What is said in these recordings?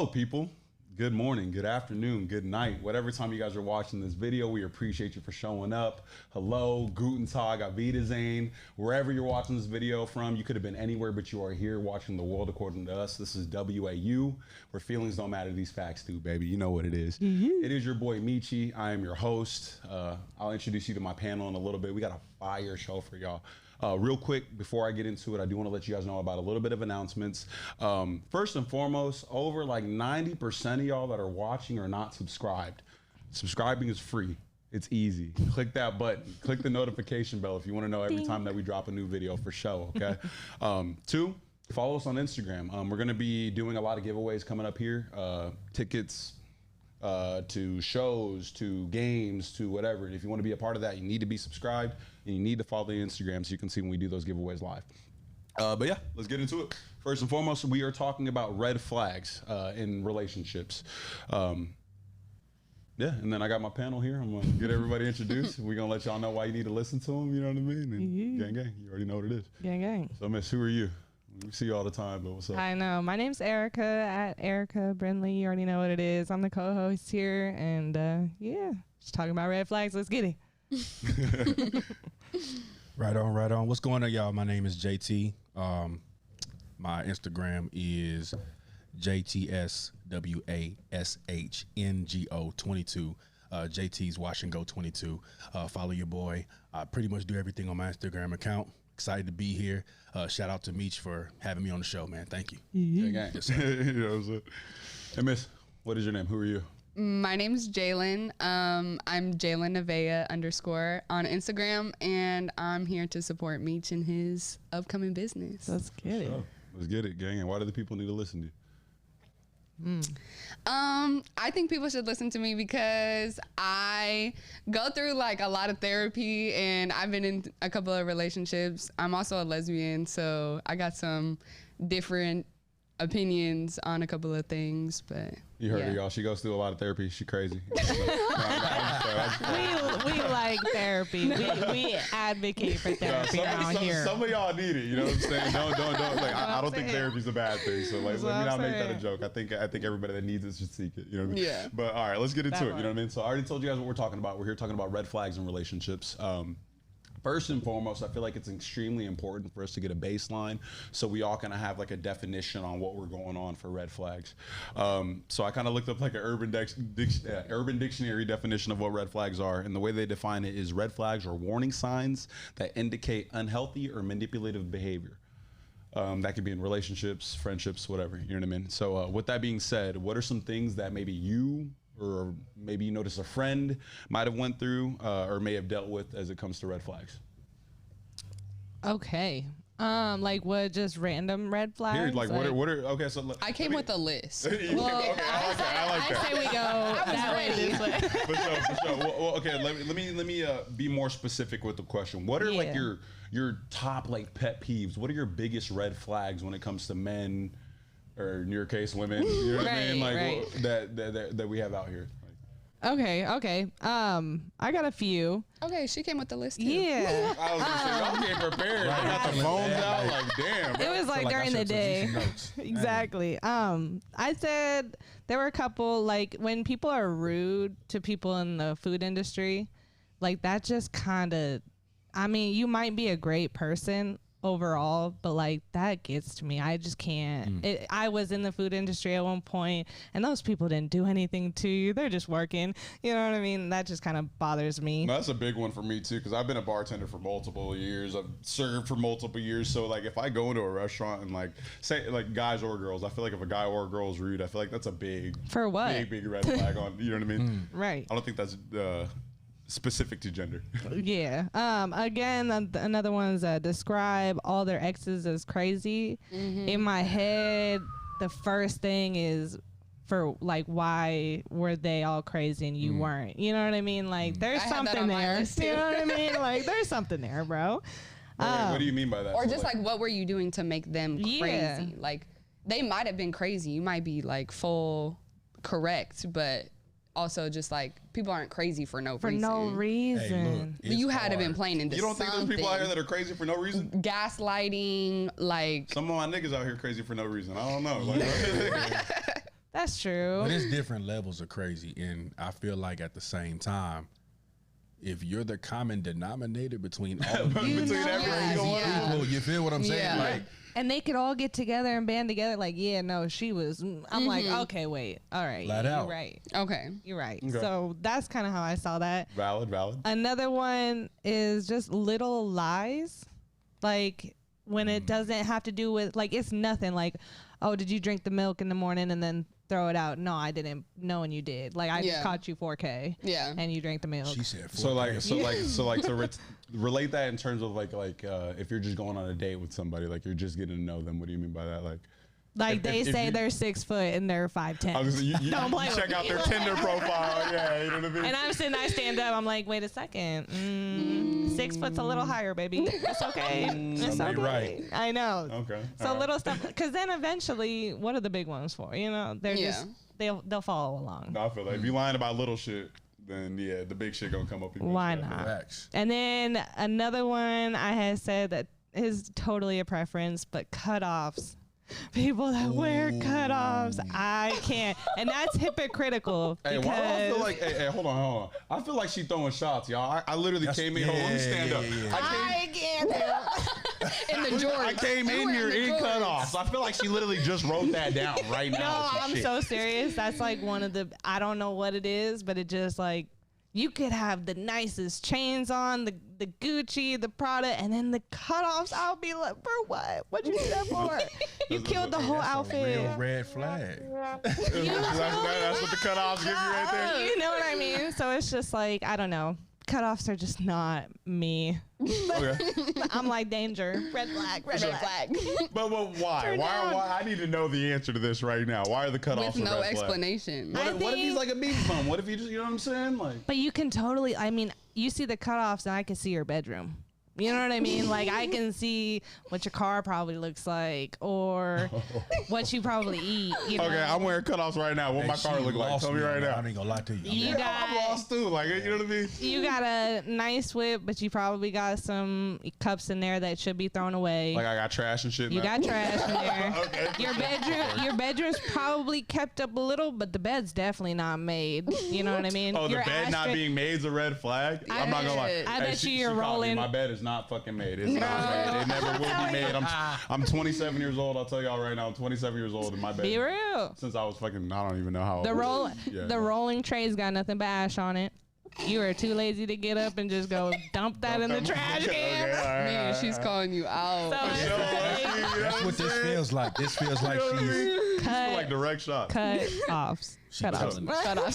Hello, people. Good morning, good afternoon, good night. Whatever time you guys are watching this video, we appreciate you for showing up. Hello, Guten Tag, auf Wiedersehen. Wherever you're watching this video from, you could have been anywhere, but you are here watching the world according to us. This is WAU, where feelings don't matter, these facts do, baby. You know what it is. It is your boy, Michi. I am your host. I'll introduce you to my panel in a little bit. We got a fire show for y'all. Real quick, before I get into it, I do want to let you guys know about a little bit of announcements. First and foremost, over like 90% of y'all that are watching are not subscribed. Subscribing is free. It's easy. Click that button. Click the notification bell if you want to know every time that we drop a new video for show, okay? Two, follow us on Instagram. We're going to be doing a lot of giveaways coming up here. Tickets to shows, to games, to whatever. And if you want to be a part of that, you need to be subscribed and you need to follow the Instagram so you can see when we do those giveaways live. But yeah, let's get into it. First and foremost, we are talking about red flags in relationships. Yeah, and then I got my panel here. I'm gonna get everybody introduced. We're gonna let y'all know why you need to listen to them. You know what I mean? And gang, gang. You already know what it is. Gang, gang. So, Miss, who are you? We see you all the time, but what's up? I know. My name's Erica at Erica Brindley. You already know what it is. I'm the co-host here, and yeah, just talking about red flags. Let's get it. Right on, right on. What's going on, y'all? My name is JT. My Instagram is JTSWASHNGO22. JT's Wash and Go 22. Follow your boy. I pretty much do everything on my Instagram account. Excited to be here. Shout out to Meech for having me on the show, man. Thank you. Yes, you know what I'm saying? Hey, Miss, what is your name? Who are you? My name's Jalen. I'm Jalen Nevaeh _ on Instagram, and I'm here to support Meech in his upcoming business. Let's get it. Let's get it, gang. And why do the people need to listen to you? I think people should listen to me because I go through like a lot of therapy, and I've been in a couple of relationships. I'm also a lesbian, so I got some different opinions on a couple of things, but you heard her, y'all. She goes through a lot of therapy. She crazy. We like therapy. We advocate for therapy around here. Some of y'all need it. You know what I'm saying? Don't. Like, I don't think therapy's a bad thing. So like, let me not make that a joke. I think everybody that needs it should seek it. You know what I mean? Yeah. But all right, let's get into it. You know what I mean? So I already told you guys what we're talking about. We're here talking about red flags in relationships. First and foremost, I feel like it's extremely important for us to get a baseline so we all kind of have like a definition on what we're going on for red flags. So I kind of looked up like an Urban Dictionary definition of what red flags are, and the way they define it is red flags are warning signs that indicate unhealthy or manipulative behavior. That could be in relationships, friendships, whatever, you know what I mean? So with that being said, what are some things that maybe you or maybe you notice a friend might have went through or may have dealt with as it comes to red flags? Okay. Like what? Just random red flags? Here, like what are okay? So I came with a list. Well, okay, I like that. I say we go that way, this way. For sure. Well, okay. Let me be more specific with the question. What are like your top like pet peeves? What are your biggest red flags when it comes to men? Or in your case, women, you know what I mean? Like that we have out here. Okay. I got a few. Okay, she came with the list too. Yeah. I was gonna say, y'all came prepared. I got the phones out, like damn. Bro. It was like during the day. Exactly. I said there were a couple, like when people are rude to people in the food industry, like that just kind of, I mean, you might be a great person overall, but like that gets to me. I just can't. I was in the food industry at one point, and those people didn't do anything to you. They're just working. You know what I mean? That just kind of bothers me. That's a big one for me too, because I've been a bartender for multiple years. I've served for multiple years. So like, if I go into a restaurant and like say like guys or girls, I feel like if a guy or a girl is rude, I feel like that's a big for what big red flag on. You know what I mean? Right. I don't think that's specific to gender. Yeah. Again, another one is describe all their exes as crazy. In my head, the first thing is for like, why were they all crazy and you weren't? You know what I mean? Like, there's something there. You know what I mean? Like, there's something there, bro. What do you mean by that? Or so just like what were you doing to make them crazy? Like, they might have been crazy. You might be like full correct, but also just like people aren't crazy for no reason. For no reason. Hey, look, you had to been playing into something. You don't think there's people out here that are crazy for no reason? Gaslighting, like some of my niggas out here crazy for no reason. I don't know. Like, That's true. But it's different levels of crazy, and I feel like at the same time, if you're the common denominator between all of you, between every single one of them, you feel what I'm saying? Yeah. Like, And they could all get together and band together like, yeah, no, she was. I'm like, okay, wait. All right. Flat You're out. right. Okay. You're right. Okay. So that's kind of how I saw that. Valid. Another one is just little lies. Like when it doesn't have to do with, like, it's nothing like, oh, did you drink the milk in the morning and then throw it out? No, I didn't, knowing you did. Like, I just caught you 4K. Yeah. And you drank the milk. she said, So to relate that in terms of like if you're just going on a date with somebody, like you're just getting to know them. What do you mean by that? Like they say they're 6 foot and they're 5'10". you Don't blame check me. out their Tinder profile. Yeah, you know what I mean. And I'm sitting, I stand up. I'm like, wait a second. 6 foot's a little higher, baby. It's okay. It's Somebody okay. right. I know. Okay. So All right. little stuff, because then eventually, what are the big ones for? You know, they're just they'll follow along. No, I feel like if you lying about little shit, then yeah, the big shit gonna come up. Why not? Facts. And then another one I had said that is totally a preference, but cutoffs. People that wear cutoffs, I can't, and that's hypocritical. Hey, because why do I feel like? Hey, hold on. I feel like she throwing shots, y'all. I literally came in. Hold on, let me stand up. I can't. In the Jordan. I came in here in cutoffs. I feel like she literally just wrote that down right now. No, I'm so serious. That's like one of the, I don't know what it is, but it just like, you could have the nicest chains on, the Gucci, the Prada, and then the cutoffs. I'll be like, for what? What'd you do that for? You killed the whole That's outfit. a real red flag. that's what the cutoffs give you right there. You know what I mean? So it's just like, I don't know. Cutoffs are just not me. Okay. I'm like danger. Red flag. Red flag. But why? Why? I need to know the answer to this right now. Why are the cutoffs With a no red flag? explanation. What if he's think- like a beef bum? What if he just, you know what I'm saying? Like, But you can totally, I mean, you see the cutoffs and I can see your bedroom. You know what I mean? Like, I can see what your car probably looks like or what you probably eat. You know? okay, I'm wearing cutoffs right now. What my car look like? Tell me right now. I ain't gonna lie to you. You I'm lost too. Like, you know what I mean? You got a nice whip, but you probably got some cups in there that should be thrown away. Like, I got trash and shit. You now. got trash in there. Okay. Your bedroom's probably kept up a little, but the bed's definitely not made. You know what I mean? Oh, the Your bed not ashtray- being made is a red flag? I'm not gonna lie. I bet you you're she caught me. rolling- My bed is not fucking made. It's not made. It never will be made. I'm 27 years old. I'll tell y'all right now. I'm 27 years old in my bed. Be real. Since I was fucking, I don't even know how old. The rolling tray's got nothing but ash on it. You were too lazy to get up and just go dump that in the trash can. Okay, all right, Man, all right. she's calling you out. So it's That's what this feels like. This feels like she's like direct shots. cut offs. Cut offs. telling Shut up.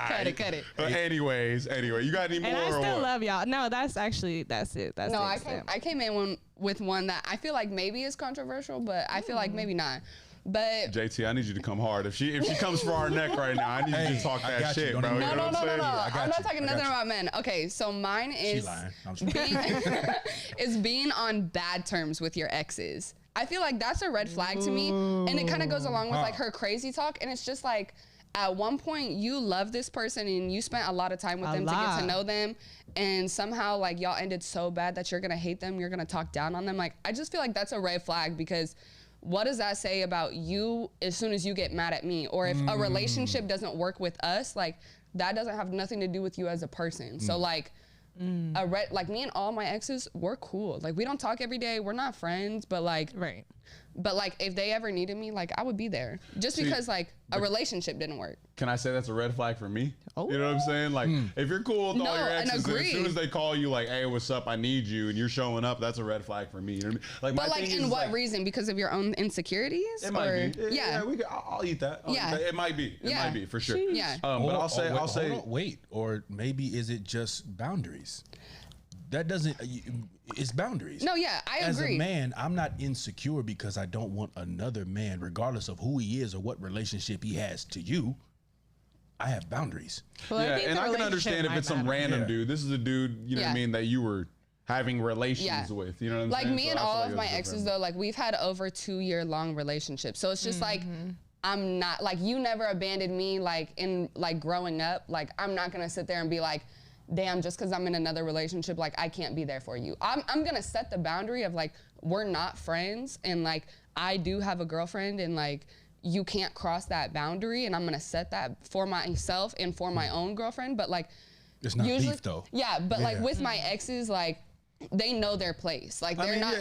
Cut Cut it. Anyway, you got any more? And I or still what? love y'all. No, that's it. That's No, it. I came in with one that I feel like maybe is controversial, but I feel like maybe not. But JT, I need you to come hard. If she comes for our neck right now, I need you to talk I that got you. shit, Don't bro. even- You know no. what I'm saying? I got I'm not you. talking I got nothing you. about men. Okay, so mine She is lying. I'm just is being on bad terms with your exes. I feel like that's a red flag to me, and it kind of goes along with like her crazy talk, and it's just like at one point you love this person and you spent a lot of time with them to get to know them, and somehow like y'all ended so bad that you're gonna hate them, you're gonna talk down on them. Like I just feel like that's a red flag, because what does that say about you as soon as you get mad at me? Or if a relationship doesn't work with us, like that doesn't have nothing to do with you as a person. So like like me and all my exes, we're cool. Like we don't talk every day, we're not friends, but like Right. but like if they ever needed me, like I would be there. Just because like a relationship didn't work. Can I say that's a red flag for me? Oh. You know what I'm saying? Like, if you're cool with all No, your and exes, and as agree. soon as they call you, like, hey, what's up? I need you, and you're showing up, that's a red flag for me. You know what I mean? Like, But my like thing in is, what like, reason? Because of your own insecurities? It might be. Yeah. I'll eat that. I'll eat Yeah. that. It might be. It Yeah. might be for sure. Yeah. But I'll say, wait, or maybe is it just boundaries? That doesn't. It's boundaries. No, yeah, I As agree. a man, I'm not insecure because I don't want another man, regardless of who he is or what relationship he has to you. I have boundaries. Well, yeah, think and the I can relationship understand if might it's some matter. random Yeah. dude. This is a dude, you know what I Yeah. mean, that you were having relations Yeah. with. You know what I'm Like saying? me So and I feel all like of my it's exes different. though, like we've had over 2-year-long relationships. So it's just like I'm not like you never abandoned me like in like growing up. Like I'm not gonna sit there and be like, damn, just because I'm in another relationship, like I can't be there for you. I'm gonna set the boundary of like we're not friends, and like I do have a girlfriend, and like you can't cross that boundary, and I'm gonna set that for myself and for my own girlfriend. But like, It's not usually, beef though. yeah, but like with my exes, like they know their place. Like they're not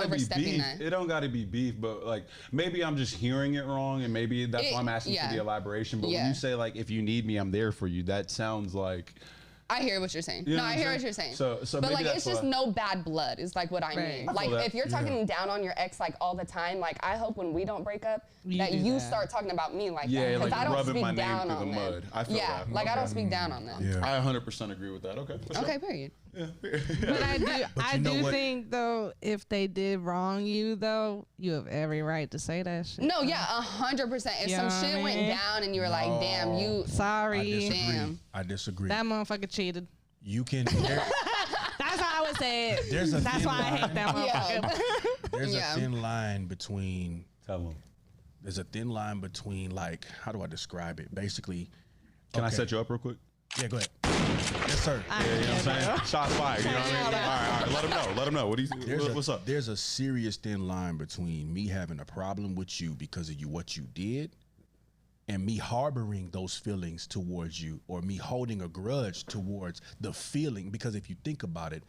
overstepping that. It don't gotta be beef, but like maybe I'm just hearing it wrong, and maybe that's why I'm asking for the elaboration. But when you say like, if you need me, I'm there for you, that sounds like. I hear what you're saying. You know I hear what you're saying. So but like, it's just no bad blood is like what I mean. Like if you're talking down on your ex like all the time, like I hope when we don't break up that you start talking about me like that. Because like I don't rubbing my speak name down through on the them. mud. I feel that. Like I don't speak down on them. Yeah. I 100% agree with that. Okay. For sure. Okay, period. Yeah. But I do think though, if they did wrong you though, you have every right to say that shit. No, yeah, 100%. If some shit went down and you were like, damn, you sorry. I disagree. That motherfucker cheated. You can. That's how I would say it. That's why I hate that motherfucker. There's a thin line between. Tell them. There's a thin line between, like, how do I describe it? Basically. Can I set you up real quick? Yeah, go ahead. Yes, sir. Yeah, you know what I'm saying? Shots fired. You know what I mean? All right. Let them know. Let them know. What's up? There's a serious thin line between me having a problem with you because of what you did, and me harboring those feelings towards you, or me holding a grudge towards the feeling. Because if you think about it,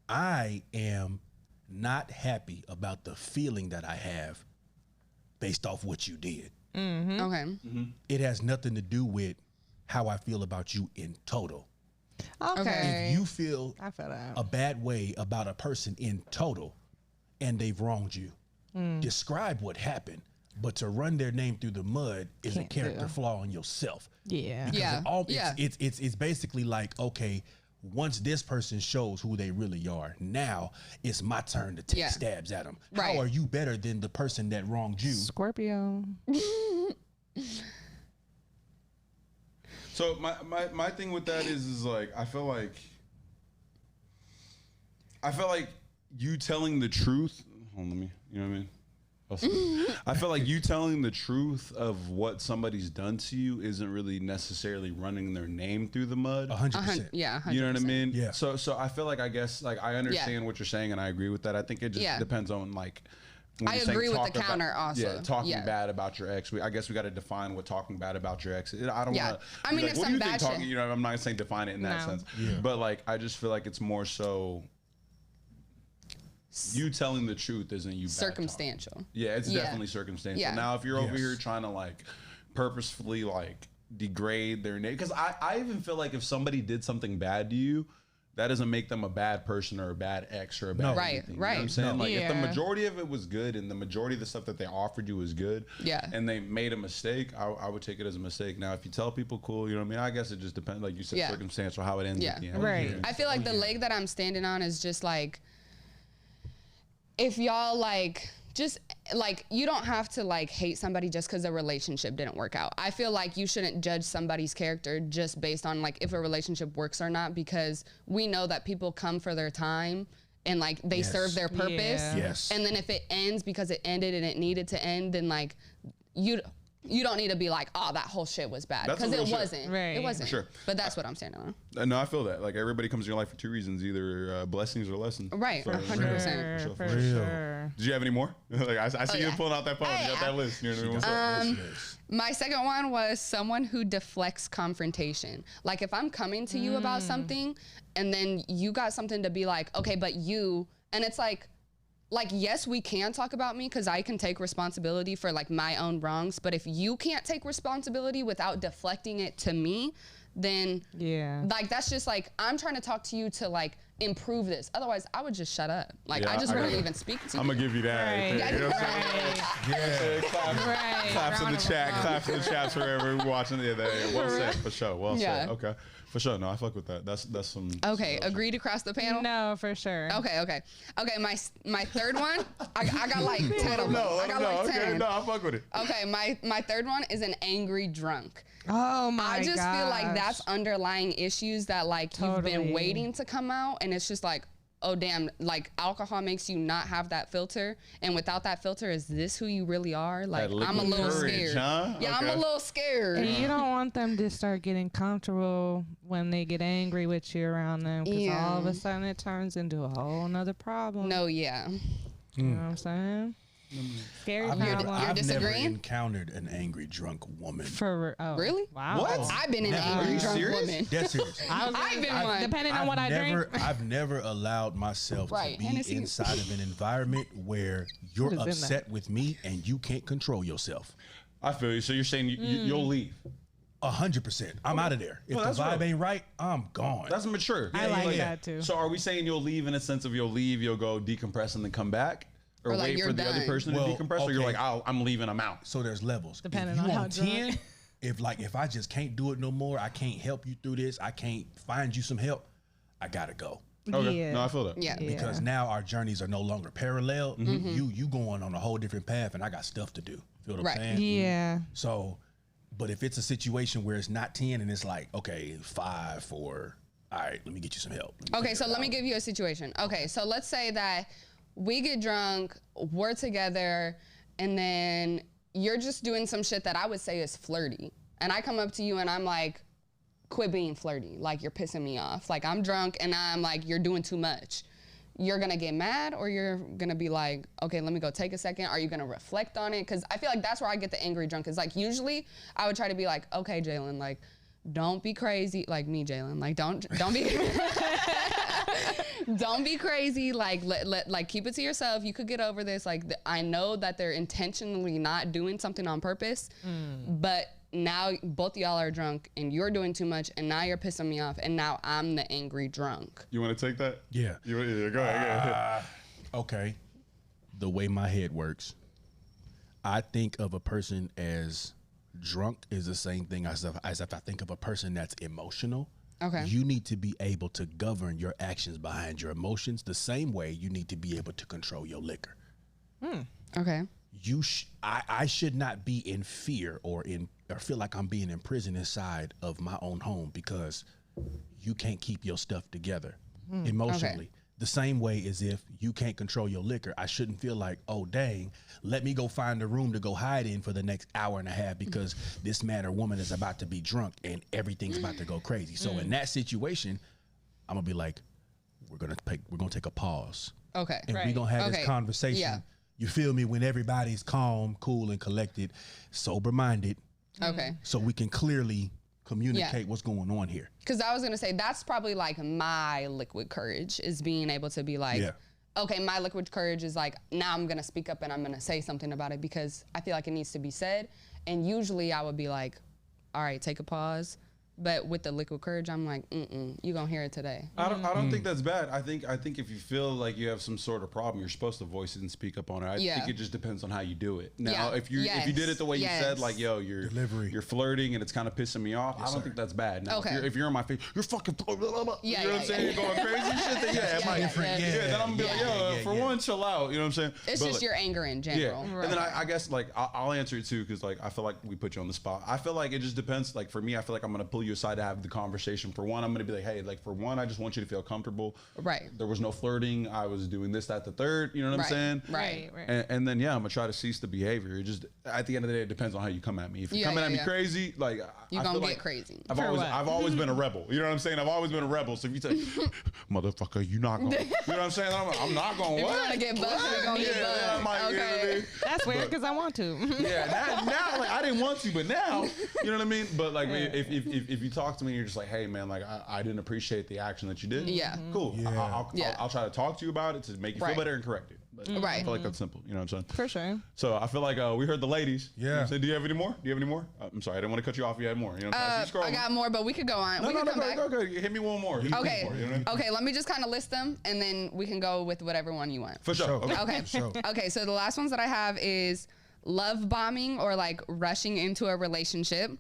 I am not happy about the feeling that I have based off what you did. Mm-hmm. Okay. Mm-hmm. It has nothing to do with how I feel about you in total. Okay. If you feel that. a bad way about a person in total and they've wronged you, describe what happened. But to run their name through the mud is a character flaw in yourself. Yeah. Because it's basically like, okay, once this person shows who they really are, now it's my turn to take stabs at them. Right. How are you better than the person that wronged you? Scorpio. So my thing with that is like I feel like you telling the truth. Hold on, let me. You know what I mean? I feel like you telling the truth of what somebody's done to you isn't really necessarily running their name through the mud. 100%. Yeah, 100%. You know what I mean? Yeah. So I feel like I understand what you're saying, and I agree with that. I think it just depends on like. I agree with the counter also. Yeah, talking bad about your ex. I guess we got to define what talking bad about your ex. I don't want to. I mean, like, if what do some you bad think shit. talking? You know, I'm not saying define it in that sense. Yeah. But like, I just feel like it's more so. You telling the truth isn't you. Circumstantial. Yeah, it's definitely circumstantial. Yeah. Now, if you're over here trying to like purposefully like degrade their name, because I even feel like if somebody did something bad to you, that doesn't make them a bad person or a bad ex or a bad anything. You know what I'm saying? Like if the majority of it was good and the majority of the stuff that they offered you was good, and they made a mistake, I would take it as a mistake. Now, if you tell people cool, you know what I mean? I guess it just depends, like you said, circumstantial, how it ends at the end. Right. I feel like the leg that I'm standing on is just like, if y'all like, just like, you don't have to like hate somebody just because the relationship didn't work out. I feel like you shouldn't judge somebody's character just based on like if a relationship works or not, because we know that people come for their time and like they serve their purpose. Yes. And then if it ends because it ended and it needed to end, then like you don't need to be like, oh, that whole shit was bad, because it wasn't. Right. It wasn't. For sure. But that's what I'm standing on. No, I feel that. Like everybody comes in your life for two reasons, either blessings or lessons. Right. So, 100%. For sure. Did you have any more? Like I see you pulling out that phone. You got that list. You know what I mean? What's up? My second one was someone who deflects confrontation. Like if I'm coming to you about something and then you got something to be like, okay, but you, and it's like, yes, we can talk about me because I can take responsibility for like my own wrongs. But if you can't take responsibility without deflecting it to me, then like that's just like, I'm trying to talk to you to like improve this. Otherwise, I would just shut up. Like I just wouldn't even speak to you. I'm gonna give you that. Right. You know what I'm saying? Claps in the chat. Claps in the chat for everyone watching. Yeah, well said, for sure. Well said. Okay. For sure. No, I fuck with that. That's some. Okay, agreed across the panel? No, for sure. Okay, my third one, I got like 10 of them. I got like 10. Okay, no, I fuck with it. Okay, my third one is an angry drunk. Oh my I just feel like that's underlying issues that like you've been waiting to come out, and it's just like, oh damn, like alcohol makes you not have that filter, and without that filter, is this who you really are? Like I'm a little scared. Huh? Yeah, I'm a little scared. And you don't want them to start getting comfortable when they get angry with you around them, because all of a sudden it turns into a whole nother problem. No, yeah. You know what I'm saying? Scary I've problem. never disagreeing? encountered an angry drunk woman. Really? Wow. What? I've been an Never. angry Are you drunk serious? woman. Dead serious. I've been one. Depending on what I drink. I've never allowed myself Right, to be Hennessy. inside of an environment where you're What is in that? upset with me and you can't control yourself. I feel you. So you're saying you'll leave? 100%. I'm out of there. If Well, the that's vibe real. ain't right, I'm gone. That's mature. I like that too. So are we saying you'll leave in a sense of you'll leave, you'll go decompress and then come back? Or like wait you're for the other done. person Well, to decompress? Or you're okay. like, I'm leaving, I'm out. So there's levels. Depending if you on how on drunk. 10, if I just can't do it no more, I can't help you through this, I can't find you some help, I gotta go. Okay. Yeah. No, I feel that. Yeah. Because now our journeys are no longer parallel. You going on a whole different path and I got stuff to do. Feel what Right. I'm saying? Yeah. So, but if it's a situation where it's not 10 and it's like, okay, 5, 4, all right, let me get you some help. Okay, so let me give you a situation. Okay, so let's say that we get drunk, we're together, and then you're just doing some shit that I would say is flirty. And I come up to you and I'm like, quit being flirty. Like, you're pissing me off. Like, I'm drunk and I'm like, you're doing too much. You're gonna get mad, or you're gonna be like, okay, let me go take a second. Are you gonna reflect on it? Because I feel like that's where I get the angry drunk. Is like, usually I would try to be like, okay, Jalen, like, don't be crazy. Like me, Jalen, like, don't be don't be crazy. Like, like, keep it to yourself. You could get over this. Like, I know that they're intentionally not doing something on purpose, but now both of y'all are drunk and you're doing too much, and now you're pissing me off, and now I'm the angry drunk. You want to take that? Yeah. Go ahead. Go ahead. Okay. The way my head works, I think of a person as drunk is the same thing as if I think of a person that's emotional. Okay. You need to be able to govern your actions behind your emotions the same way you need to be able to control your liquor. Okay. I should not be in fear or feel like I'm being imprisoned inside of my own home because you can't keep your stuff together emotionally. Okay. The same way as if you can't control your liquor, I shouldn't feel like, oh dang, let me go find a room to go hide in for the next hour and a half because this man or woman is about to be drunk and everything's about to go crazy. So in that situation, I'm gonna be like, we're gonna take a pause. Okay. And we're Right. gonna have Okay. this conversation. Yeah. You feel me? When everybody's calm, cool, and collected, sober minded, Okay. so we can clearly communicate what's going on here. Because I was gonna say that's probably like my liquid courage is being able to be like, Yeah. okay, my liquid courage is like, now I'm gonna speak up and I'm gonna say something about it because I feel like it needs to be said. And usually I would be like, all right, take a pause. But with the liquid courage, I'm like, you gonna hear it today. I don't think that's bad. I think if you feel like you have some sort of problem, you're supposed to voice it and speak up on it. I think it just depends on how you do it. Now, Yeah. if you did it the way you said, like, yo, Delivery. you're flirting and it's kind of pissing me off, I don't think that's bad. Now, Okay. if you're in my face, you're fucking, blah, blah, blah, Yeah, you know what I'm saying? You're going crazy shit. Then it might, then I'm gonna be like, yo, for one, chill out. You know what I'm saying? It's But, just like, your anger in yeah, general. and then I guess like I'll answer it too because like I feel like we put you on the spot. I feel like it just depends. Like for me, I feel like I'm gonna pull you aside to have the conversation. For one, I'm gonna be like, hey, like for one, I just want you to feel comfortable. Right. There was no flirting. I was doing this, that, the third. You know what I'm saying? Right. And then I'm gonna try to cease the behavior. It just at the end of the day, it depends on how you come at me. If you're Yeah, coming at me yeah. crazy, like You I gonna feel get like crazy. I've always been a rebel. You know what I'm saying? I've always been a rebel. So if you say, motherfucker, you're not gonna, you know what I'm saying? I'm not gonna. If What? you're gonna get busted, you're gonna get Yeah, busted. I might, you know what I mean? That's weird because I want to. Yeah, now like I didn't want to, but now, you know what I mean? But like if you talk to me and you're just like, hey man, like I didn't appreciate the action that you did. Yeah. Cool. Yeah. I'll try to talk to you about it to make you feel Right. better and correct it. But I Right. feel like that's simple. You know what I'm saying? For sure. So I feel like we heard the ladies. You know what I'm Yeah. saying? Do you have any more? I'm sorry, I didn't want to cut you off if you had more. You know what I'm saying? I got more, but we could go on. we No, could come back. go. Hit me one more. Hit me Okay. one more, you know what I mean? Okay, let me just kind of list them and then we can go with whatever one you want. For sure. Sure. Okay. Okay. Sure. Okay, so the last ones that I have is love bombing or like rushing into a relationship.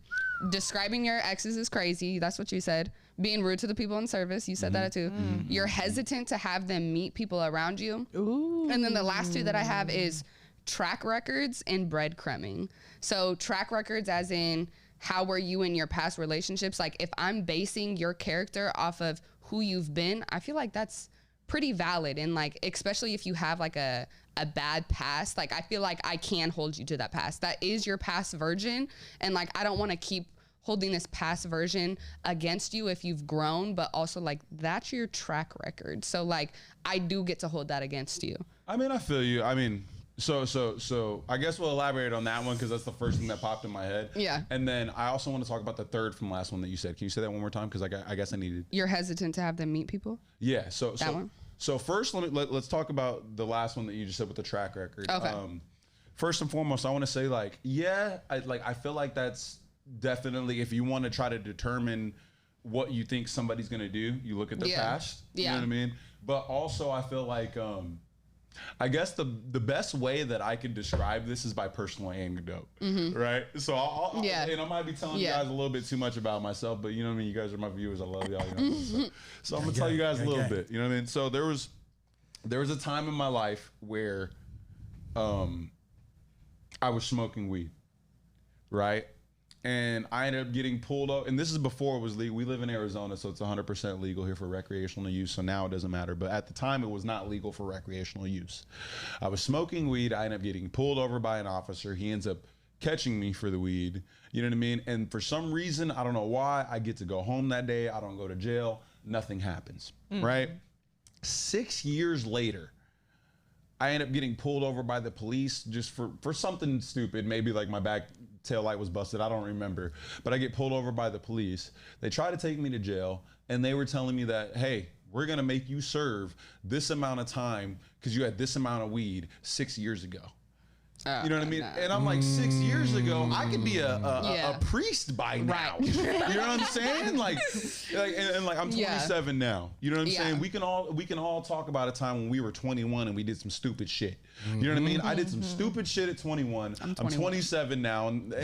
Describing your exes is crazy. That's what you said. Being rude to the people in service. You said that too. You're hesitant to have them meet people around you. Ooh. And then the last two that I have is track records and breadcrumbing. So track records as in how were you in your past relationships? Like if I'm basing your character off of who you've been, I feel like that's pretty valid. And like, especially if you have like a bad past, like I feel like I can hold you to that past. That is your past version. And like, I don't want to keep holding this past version against you if you've grown, but also like that's your track record. So like I do get to hold that against you. I mean, I feel you. I mean, So I guess we'll elaborate on that one because that's the first thing that popped in my head. Yeah. And then I also want to talk about the third from last one that you said. Can you say that one more time? Because I guess I needed. You're hesitant to have them meet people? Yeah. So That one? So first, let's talk about the last one that you just said with the track record. Okay. First and foremost, I want to say I feel like that's definitely, if you want to try to determine what you think somebody's gonna do, you look at their past. You know what I mean? But also, I feel like I guess the best way that I could describe this is by personal anecdote, right? So I'll and I might be telling you guys a little bit too much about myself, but you know what I mean? You guys are my viewers. I love y'all. You know so I'm gonna tell you guys a little bit. You know what I mean? So there was a time in my life where I was smoking weed, right? And I ended up getting pulled up, and this is before it was legal. We live in Arizona, so it's 100% legal here for recreational use, so now it doesn't matter. But at the time, it was not legal for recreational use. I was smoking weed. I ended up getting pulled over by an officer. He ends up catching me for the weed. You know what I mean? And for some reason, I don't know why, I get to go home that day. I don't go to jail. Nothing happens, right? 6 years later, I end up getting pulled over by the police just for something stupid. Maybe like my back tail light was busted. I don't remember. But I get pulled over by the police. They try to take me to jail, and they were telling me that, hey, we're going to make you serve this amount of time because you had this amount of weed 6 years ago. You know what I mean? And I'm like, 6 years ago, I could be a priest by now. Right. You know what I'm saying? Like I'm 27 now. You know what I'm saying? We can all talk about a time when we were 21 and we did some stupid shit. You know what I mean? I did some stupid shit at 21. I'm 27 now, and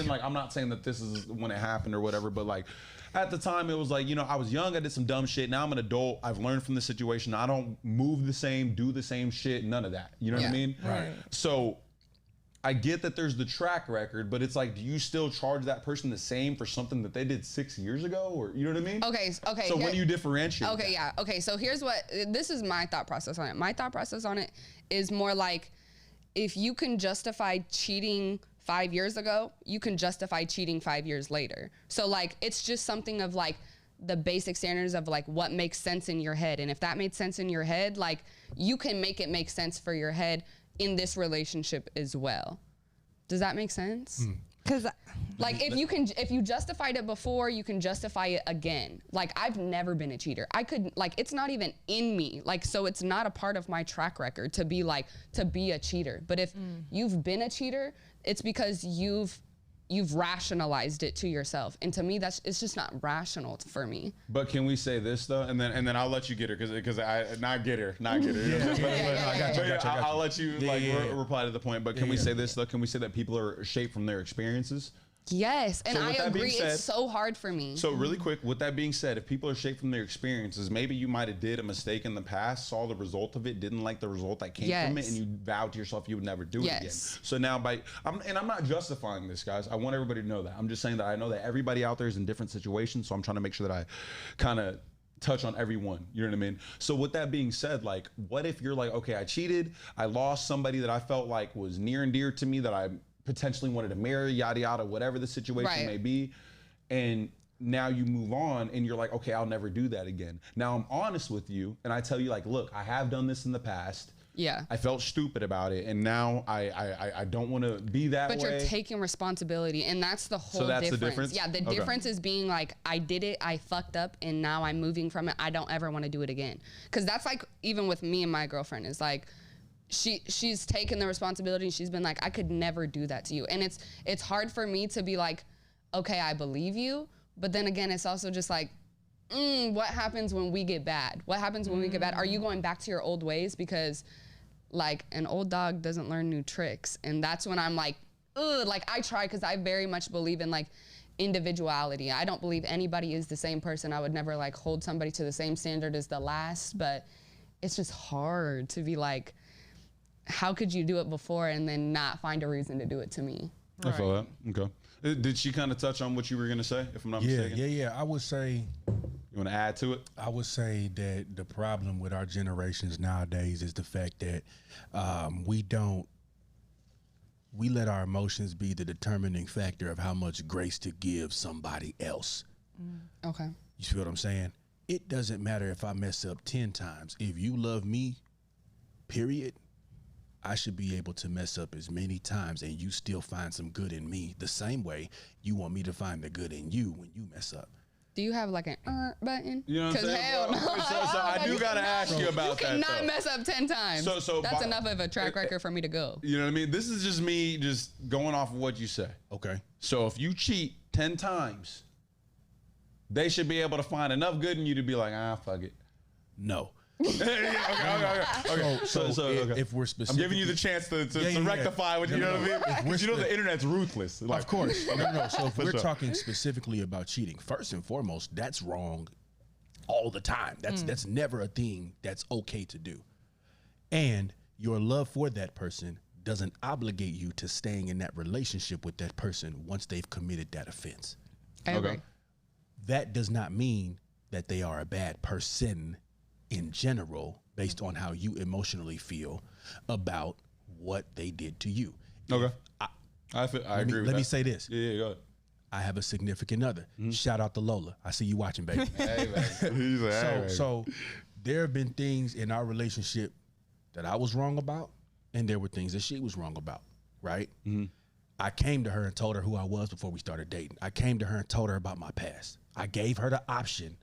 like, I'm not saying that this is when it happened or whatever, but like, at the time, it was like, you know, I was young, I did some dumb shit. Now I'm an adult. I've learned from the situation. I don't move the same, do the same shit, none of that. You know what I mean? Right. So I get that there's the track record, but it's like, do you still charge that person the same for something that they did 6 years ago? Or, you know what I mean? Okay. So when do you differentiate? Okay, yeah. Okay, so here's this is my thought process on it. My thought process on it is more like, if you can justify cheating 5 years ago, you can justify cheating 5 years later. So like, it's just something of like the basic standards of like what makes sense in your head. And if that made sense in your head, like, you can make it make sense for your head in this relationship as well. Does that make sense? Because like, if you justified it before, you can justify it again. Like, I've never been a cheater. I could, like, it's not even in me. Like, so it's not a part of my track record to be a cheater. But if you've been a cheater, it's because you've rationalized it to yourself, and to me, it's just not rational for me. But can we say this though, and then I'll let you get her because I not get her. I got you. I'll let you reply to the point. But can we say this though? Can we say that people are shaped from their experiences? Yes, and So I with that being agree. said- It's so hard for me. So really quick, with that being said, if people are shaped from their experiences, maybe you might have did a mistake in the past, saw the result of it, didn't like the result that came from it, Yes. and you vowed to yourself you would never do it again. Yes. So now I'm not justifying this, guys. I want everybody to know that. I'm just saying that I know that everybody out there is in different situations, so I'm trying to make sure that I kind of touch on everyone, you know what I mean? So with that being said, like, what if you're like, okay, I cheated, I lost somebody that I felt like was near and dear to me, that I potentially wanted to marry, yada yada, whatever the situation may be, and now you move on and you're like, okay, I'll never do that again. Now I'm honest with you and I tell you, like, look, I have done this in the past. Yeah. I felt stupid about it, and now I don't want to be that way. But you're taking responsibility, and that's the whole that's the difference. difference? Yeah, the Okay. difference is being like, I did it, I fucked up, and now I'm moving from it. I don't ever want to do it again. Because that's like, even with me and my girlfriend, is like, she's taken the responsibility, and she's been like, I could never do that to you. And it's hard for me to be like, okay, I believe you, but then again, it's also just like, what happens when we get bad? What happens when we get bad? Are you going back to your old ways? Because like, an old dog doesn't learn new tricks. And that's when I'm like, ugh, like, I try, because I very much believe in like individuality. I don't believe anybody is the same person. I would never like hold somebody to the same standard as the last, but it's just hard to be like, how could you do it before and then not find a reason to do it to me? I feel that. Okay. Did she kind of touch on what you were going to say, if I'm not mistaken? Yeah. I would say, You want to add to it? I would say that the problem with our generations nowadays is the fact that we let our emotions be the determining factor of how much grace to give somebody else. Okay. You see what I'm saying? It doesn't matter if I mess up 10 times. If you love me, period, I should be able to mess up as many times and you still find some good in me the same way you want me to find the good in you when you mess up. Do you have like an button? You know what I'm saying? Hell no. So I do gotta ask you about that. You cannot mess up 10 times. So that's enough of a track record for me to go. You know what I mean? This is just me just going off of what you say. Okay. So if you cheat 10 times, they should be able to find enough good in you to be like, fuck it. No. Okay. So if we're specific, I'm giving you the chance to rectify what you know what I mean? Because you know the internet's ruthless. Like, of course. No. So if we're talking specifically about cheating, first and foremost, that's wrong all the time. That's never a thing that's okay to do. And your love for that person doesn't obligate you to staying in that relationship with that person once they've committed that offense. I agree. That does not mean that they are a bad person in general, based on how you emotionally feel about what they did to you. Okay. I agree with that. Let me say this. Yeah, go ahead. I have a significant other. Shout out to Lola. I see you watching, baby. Hey, man. So there have been things in our relationship that I was wrong about, and there were things that she was wrong about, right? Mm-hmm. I came to her and told her who I was before we started dating. I came to her and told her about my past. I gave her the option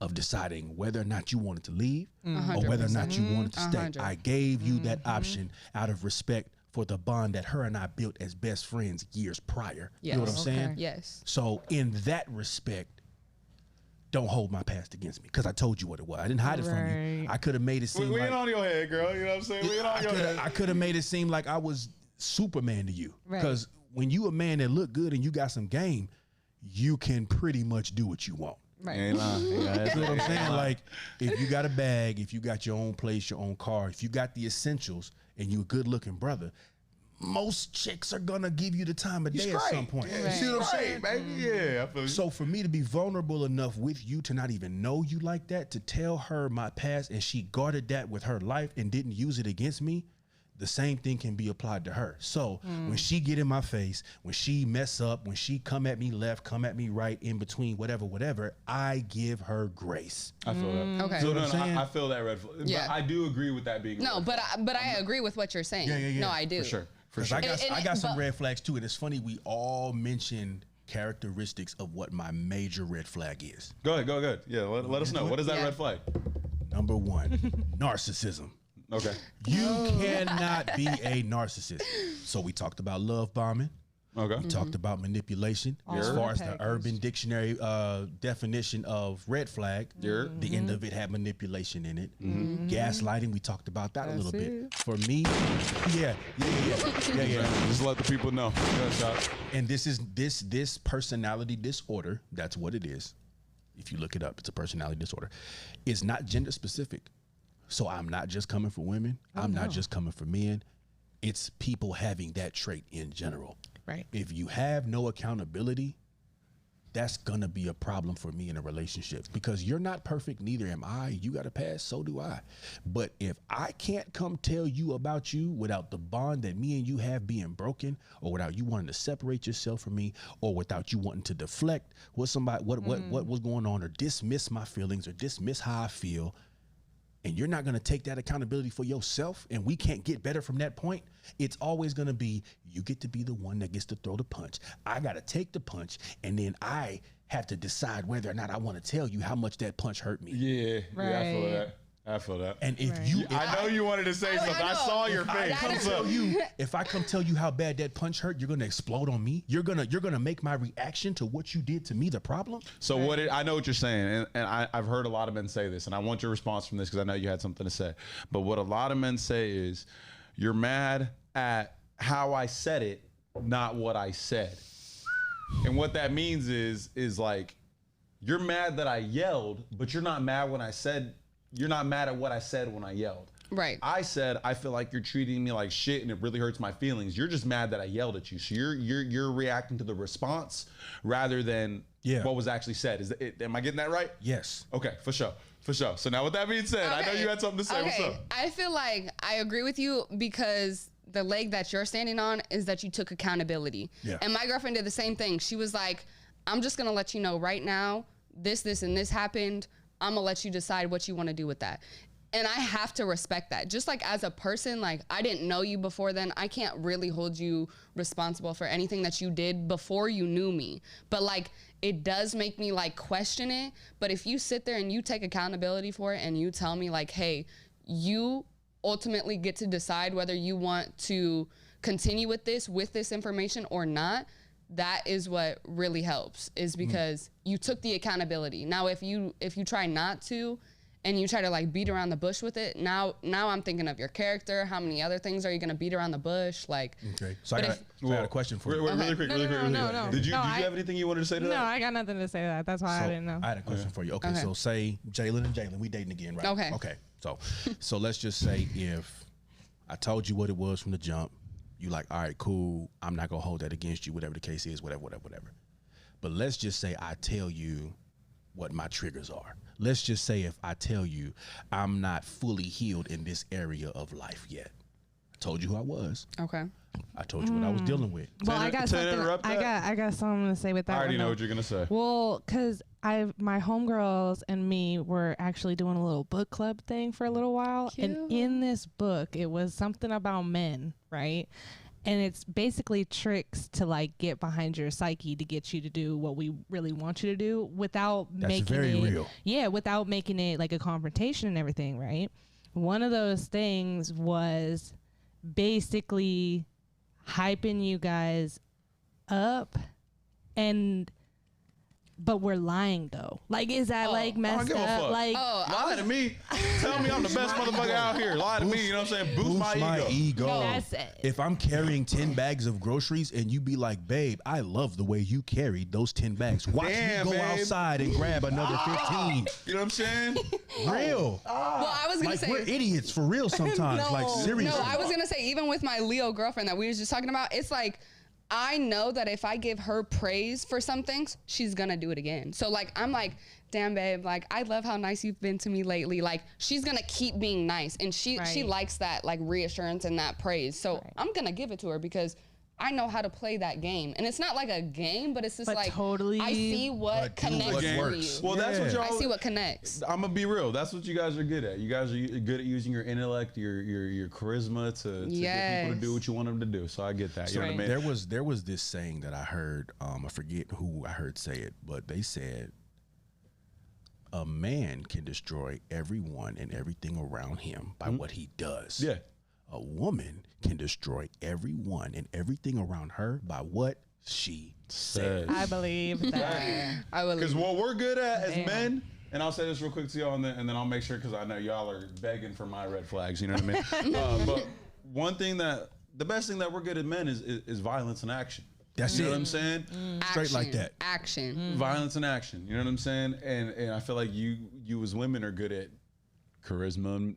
of deciding whether or not you wanted to leave or whether or not you wanted to stay. 100. I gave you that option out of respect for the bond that her and I built as best friends years prior. Yes. You know what I'm saying? Yes. So in that respect, don't hold my past against me because I told you what it was. I didn't hide it from you. I could have made it seem We like ain't on your head, girl. You know what I'm saying? We ain't on your head. I could have made it seem like I was Superman to you. Because when you a man that look good and you got some game, you can pretty much do what you want. Right. Ain't lying. That's what I'm saying. Like, if you got a bag, if you got your own place, your own car, if you got the essentials and you a good looking brother, most chicks are gonna give you the time of day at some point. Yeah, You see what I'm saying? baby? Yeah, I feel you. So for me to be vulnerable enough with you to not even know you like that, to tell her my past and she guarded that with her life and didn't use it against me, the same thing can be applied to her. So when she get in my face, when she mess up, when she come at me left, come at me right, in between, whatever, I give her grace. I feel that. Okay. So what I'm saying? I feel that red flag. Yeah. But I do agree with that being. No, but I agree with what you're saying. Yeah. No, I do. for sure. For 'Cause sure. I got some red flags too, and it's funny we all mentioned characteristics of what my major red flag is. Go ahead. Yeah, let us know. What is that Yeah. red flag? Number one, narcissism. Okay. You cannot be a narcissist. So we talked about love bombing. Okay. We talked about manipulation. As All far as the the package. Urban Dictionary definition of red flag, the end of it had manipulation in it. Gaslighting, we talked about that a little bit. it. For me, yeah. Just let the people know. Gunshots. And this is this personality disorder. That's what it is. If you look it up, it's a personality disorder. It's not gender specific. So I'm not just coming for women. I'm not just coming for men. It's people having that trait in general. Right. If you have no accountability, that's gonna be a problem for me in a relationship because you're not perfect, neither am I. You got a past, so do I. But if I can't come tell you about you without the bond that me and you have being broken, or without you wanting to separate yourself from me, or without you wanting to deflect what was going on, or dismiss my feelings, or dismiss how I feel, and you're not going to take that accountability for yourself, and we can't get better from that point, it's always going to be, you get to be the one that gets to throw the punch. I got to take the punch, and then I have to decide whether or not I want to tell you how much that punch hurt me. Yeah, I feel Right. that. I feel that. And if Right. you, I know you wanted to say something. I saw your face. if I come tell you how bad that punch hurt, you're gonna explode on me. You're gonna make my reaction to what you did to me the problem. So I know what you're saying, and I've heard a lot of men say this, and I want your response from this because I know you had something to say. But what a lot of men say is, you're mad at how I said it, not what I said. And what that means is like, you're mad that I yelled, but you're not mad when I said. You're not mad at what I said when I yelled. Right. I said, I feel like you're treating me like shit and it really hurts my feelings. You're just mad that I yelled at you. So you're reacting to the response rather than what was actually said. Am I getting that right? Yes. Okay, for sure. So now with that being said, I know you had something to say. What's up? I feel like I agree with you because the leg that you're standing on is that you took accountability. Yeah. And my girlfriend did the same thing. She was like, I'm just going to let you know right now, this, and this happened. I'm gonna let you decide what you want to do with that. And I have to respect that. Just like as a person, like I didn't know you before then. I can't really hold you responsible for anything that you did before you knew me. But like, it does make me like question it. But if you sit there and you take accountability for it and you tell me like, hey, you ultimately get to decide whether you want to continue with this information or not, that is what really helps, is because you took the accountability. Now, if you try not to, and you try to like beat around the bush with it, now I'm thinking of your character. How many other things are you gonna beat around the bush? Like, okay. So I got a question for you. Really quick. No. Did you have anything you wanted to say to that? No, I got nothing to say to that. That's why I didn't know. I had a question for you. Okay, so say Jalen and Jalen, we dating again, right? Okay. So let's just say if I told you what it was from the jump, you like, all right, cool. I'm not gonna hold that against you, whatever the case is, whatever. But let's just say I tell you what my triggers are. Let's just say if I tell you I'm not fully healed in this area of life yet. I told you who I was. okay. I told you what I was dealing with. Well, I got something. I got something to say with that. I already know what you're gonna say. Well, because my homegirls and me were actually doing a little book club thing for a little while, and in this book, it was something about men, right? And it's basically tricks to like get behind your psyche to get you to do what we really want you to do without making very it real. Yeah, without making it like a confrontation and everything, right? One of those things was basically hyping you guys up, but we're lying though. Like, is that like messed give a up? fuck. Like, Lie to me. Tell me I'm the best motherfucker out here. Lie to me. You know what I'm saying? Boost my ego. No, that's it. If I'm carrying 10 bags of groceries and you be like, babe, I love the way you carried those 10 bags. Watch Damn, me go babe. outside and grab another 15. You know what I'm saying? Real. Well, I was gonna Like, say we're idiots for real sometimes. Like, seriously. No, I was gonna say, even with my Leo girlfriend that we was just talking about, it's like, I know that if I give her praise for some things, she's gonna do it again. So like, I'm like, damn babe, like I love how nice you've been to me lately. Like, she's gonna keep being nice, and she likes that like reassurance and that praise. So I'm gonna give it to her because I know how to play that game. And it's not like a game, but it's just like, totally, I see what connects for you. Well, that's what y'all. I see what connects. I'm gonna be real. That's what you guys are good at. You guys are good at using your intellect, your charisma to get people to do what you want them to do. So I get that. You know what I mean? There was this saying that I heard. I forget who I heard say it, but they said a man can destroy everyone and everything around him by what he does. Yeah. A woman can destroy everyone and everything around her by what she says. I believe that. Because what we're good at as men, and I'll say this real quick to y'all, and then I'll make sure, because I know y'all are begging for my red flags. You know what I mean? But the best thing that we're good at men is violence and action. That's you it. know what I'm saying? Straight like that. Action. Violence and action. You know what I'm saying? And I feel like you as women are good at charisma. And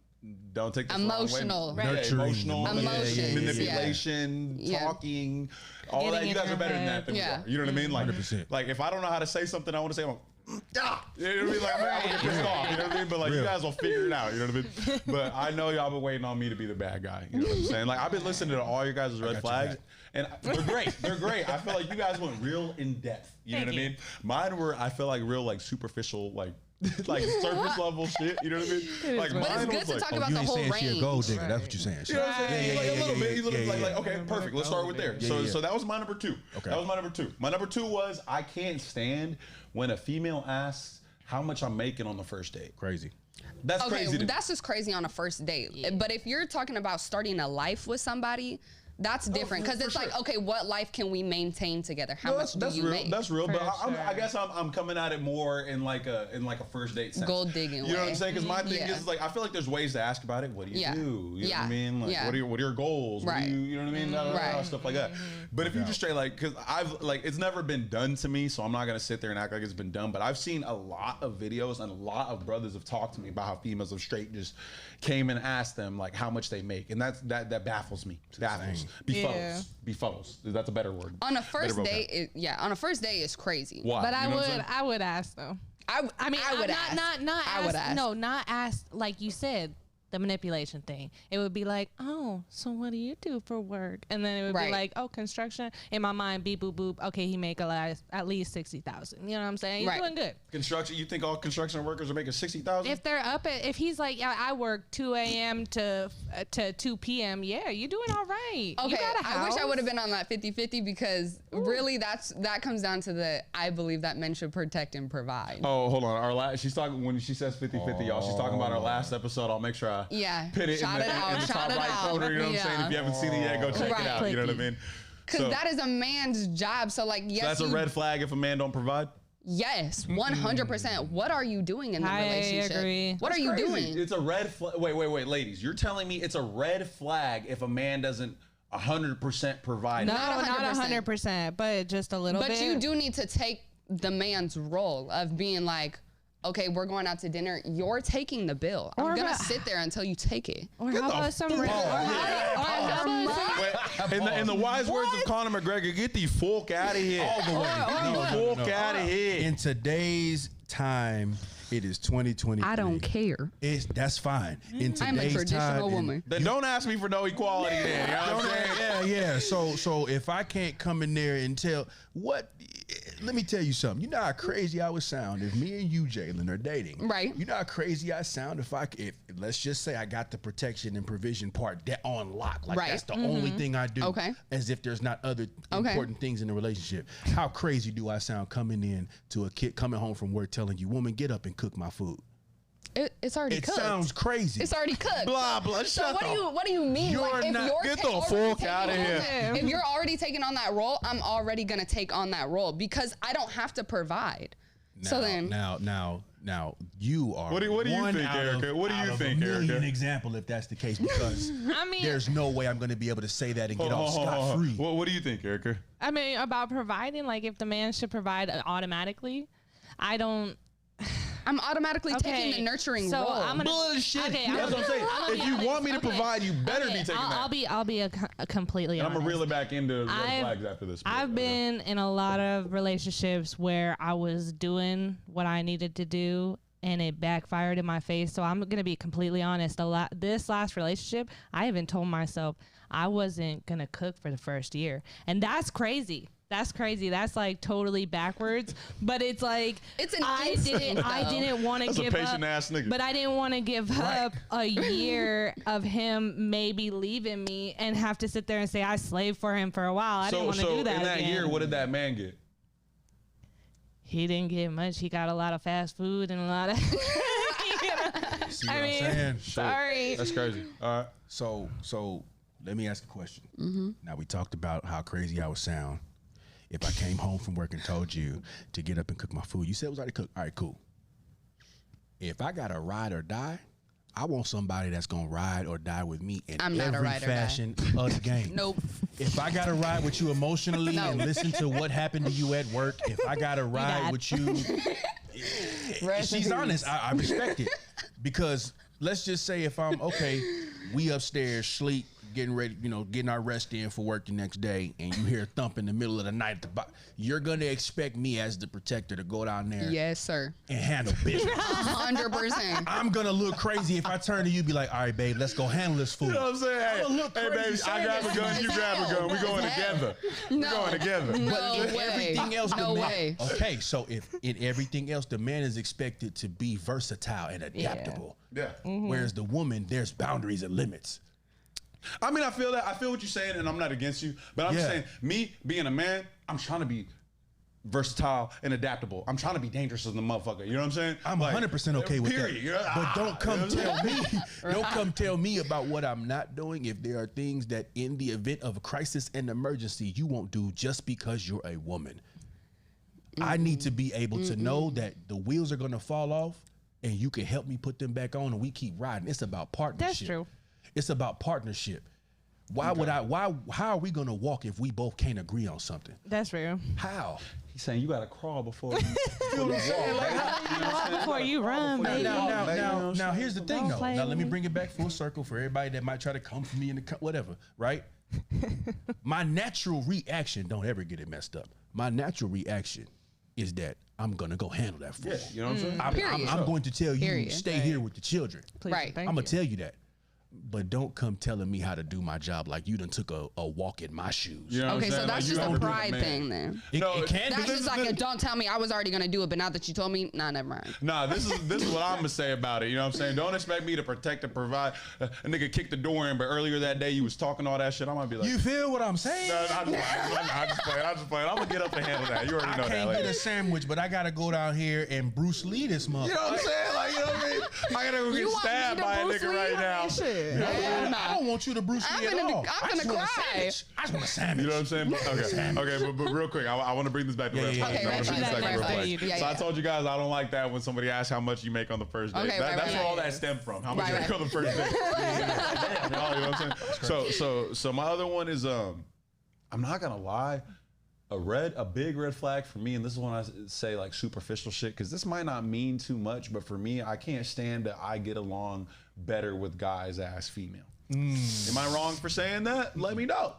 don't take this Emotional. the wrong way. Nurturing. Emotional. Emotions, Manipulation. Talking. All that. You guys are better than that than we are. You know what I mean? Like, 100%. Like if I don't know how to say something, I want to say, you know what I mean? Like, I'm gonna get pissed off. You know what I mean? But like, you guys will figure it out. You know what I mean? But I know y'all been waiting on me to be the bad guy. You know what I'm saying? Like, I've been listening to all your guys' red flags, and they're great. They're great. I feel like you guys went real in depth. You know what I mean? Mine were, I feel like, real like superficial, like surface level shit. You know what I mean? Like, But it's good to talk about the whole range. She a gold digger. That's what you're saying. You know what I'm saying? Like a little bit. You look like, okay, perfect. Let's start with there. So that was my number 2. Okay. That was my number 2. My number 2 was I can't stand when a female asks how much I'm making on the first date. Crazy. That's crazy. Okay, that's just crazy on a first date. Yeah. But if you're talking about starting a life with somebody, that's different, because it's like, okay, what life can we maintain together? How much do you make? That's real, but I guess I'm coming at it more in like a first date sense. Gold digging. You know what I'm saying? Because my thing is like, I feel like there's ways to ask about it. What do you do? You know what I mean? Like, what are your goals? Right. You know what I mean? Stuff like that. But if you just straight like, because I've like, it's never been done to me, so I'm not gonna sit there and act like it's been done. But I've seen a lot of videos, and a lot of brothers have talked to me about how females have straight just came and asked them like how much they make, and that baffles me. Befuddles. That's a better word. On a first date, on a first date is crazy. Why? But I would ask though. I mean, I would not ask. ask. No, not ask like you said. the manipulation thing. It would be like, oh, so what do you do for work? And then it would be like, oh, construction. In my mind, beep, boop, boop. Okay, he make at least 60,000. You know what I'm saying? He's doing good. Construction. You think all construction workers are making 60,000? If they're if he's like, yeah, I work 2 a.m. to 2 p.m. Yeah, you're doing all right. Okay, You got a house. I wish I would have been on that 50-50 because really that comes down to I believe that men should protect and provide. Oh, hold on. She's talking when she says 50-50, y'all. She's talking about our last episode. I'll make sure I put it in the top right corner. You know what I'm saying? If you haven't seen it yet, go check it out. You know what I mean? Because that is a man's job. So like, yes, so that's a red flag if a man don't provide. Yes, 100%. What are you doing in the relationship? I agree. What are you doing? It's a red flag. Wait, ladies. You're telling me it's a red flag if a man doesn't 100% provide? No, not 100%, but just a little bit. But you do need to take the man's role of being like, okay, we're going out to dinner. You're taking the bill. I'm going to sit there until you take it. Or how about some in the wise words of Conor McGregor, get the fork out of here. All the way. Fork out of here. In today's time, it is 2020. I don't care. That's fine. In today's I'm a traditional woman. Then don't ask me for no equality then. You know what I'm saying? Yeah. So if I can't come in there and tell let me tell you something. You know how crazy I would sound if me and you, Jalen, are dating. Right. You know how crazy I sound if let's just say I got the protection and provision part on lock. Like that's the only thing I do. Okay. As if there's not other important things in the relationship. How crazy do I sound coming in to a kid coming home from work telling you, woman, get up and cook my food? It's already cooked. It sounds crazy. It's already cooked. Blah, blah. So what do you mean? Get the fork out of here. If you're already taking on that role, I'm already going to take on that role because I don't have to provide. Now, you are. What do you think, Erica? What do you think, Erica? Example, if that's the case, because there's no way I'm going to be able to say that and get off scot free. What do you think, Erica? I mean, about providing, like if the man should provide automatically, I'm automatically taking the nurturing role. Bullshit. Okay, that's what I'm saying. If you want me to provide, you better be taking that. I'll be completely honest. I'm gonna reel it back into red flags after this. I've been in a lot of relationships where I was doing what I needed to do and it backfired in my face. So I'm gonna be completely honest. This last relationship, I even told myself I wasn't gonna cook for the first year, and that's crazy. That's crazy. That's like totally backwards. But it's like I didn't want to give up. That's a patient ass nigga. But I didn't want to give up a year of him maybe leaving me and have to sit there and say I slaved for him for a while. I didn't want to do that. In that year, what did that man get? He didn't get much. He got a lot of fast food and a lot of. See what I'm saying? Sorry. That's crazy. All right. So let me ask a question. Now we talked about how crazy I would sound if I came home from work and told you to get up and cook my food. You said it was already cooked. All right, cool. If I got to ride or die, I want somebody that's going to ride or die with me in every fashion of the game. Nope. If I got to ride with you emotionally and listen to what happened to you at work, if I got to ride with you, she's honest. I respect it. Because let's just say if I'm, okay, we upstairs, sleep, getting ready, getting our rest in for work the next day, and you hear a thump in the middle of the night at the bottom, you're gonna expect me as the protector to go down there, yes, sir, and handle business. 100%. I'm gonna look crazy if I turn to you, be like, all right, babe, let's go handle this food. You know what I'm saying? Hey, baby, I grab a gun, you grab a gun. We going together. We going together. No way. Everything else, no way. Okay, so if in everything else, the man is expected to be versatile and adaptable. Yeah. Whereas the woman, there's boundaries and limits. I mean, I feel that. I feel what you're saying, and I'm not against you. But I'm just saying, me being a man, I'm trying to be versatile and adaptable. I'm trying to be dangerous as the motherfucker. You know what I'm saying? I'm 100% okay with that. Period. But don't come tell me. Don't come tell me about what I'm not doing if there are things that in the event of a crisis and emergency you won't do just because you're a woman. I need to be able to know that the wheels are going to fall off and you can help me put them back on and we keep riding. It's about partnership. That's true. It's about partnership. How are we gonna walk if we both can't agree on something? That's real. How? He's saying you gotta crawl before you walk before you run, baby. Now here's the thing though. Now let me bring it back full circle for everybody that might try to come for me in the whatever, right? My natural reaction, don't ever get it messed up. My natural reaction is that I'm gonna go handle that for you. You know what I'm saying? I'm going to tell you, stay here with the children. Right. I'm gonna tell you that. but don't come telling me how to do my job like you done took a walk in my shoes. You know what Okay, I'm so saying? that's Like, just you a never pride been a man. thing then. It can That's be. just like a don't tell me I was already gonna do it, but now that you told me, nah, never mind. Nah, this is what I'm gonna say about it. You know what I'm saying? Don't expect me to protect and provide. A nigga kicked the door in, but earlier that day you was talking all that shit. I might be like, You feel what I'm saying? no, I just playing. I'm gonna get up and handle that. You already I know that. can't Like, get a sandwich, but I gotta go down here and Bruce Lee this month. you know what I'm saying? Like, you know what I mean? I gotta go get You want stabbed me to by a Bruce nigga Lee? right now. Shit. I don't want you to Bruce Lee I'm at gonna- all. I'm I just gonna want a cry. sandwich. I just want a sandwich. You know what I'm saying? Okay, but real quick, I want to bring this back to Yeah, red yeah, flags. yeah. I wanna Okay, bring this red back to flags. red flags. Yeah, So I yeah. told you guys I don't like that when somebody asks how much you make on the first date. Okay, That's right, where all right. that stemmed from. How much Right, you make right. on the first date. You know what I'm saying? So my other one is I'm not gonna lie. A big red flag for me, and this is when I say like superficial shit, because this might not mean too much, but for me, I can't stand that I get along better with guys as female. Am I wrong for saying that? Let me know.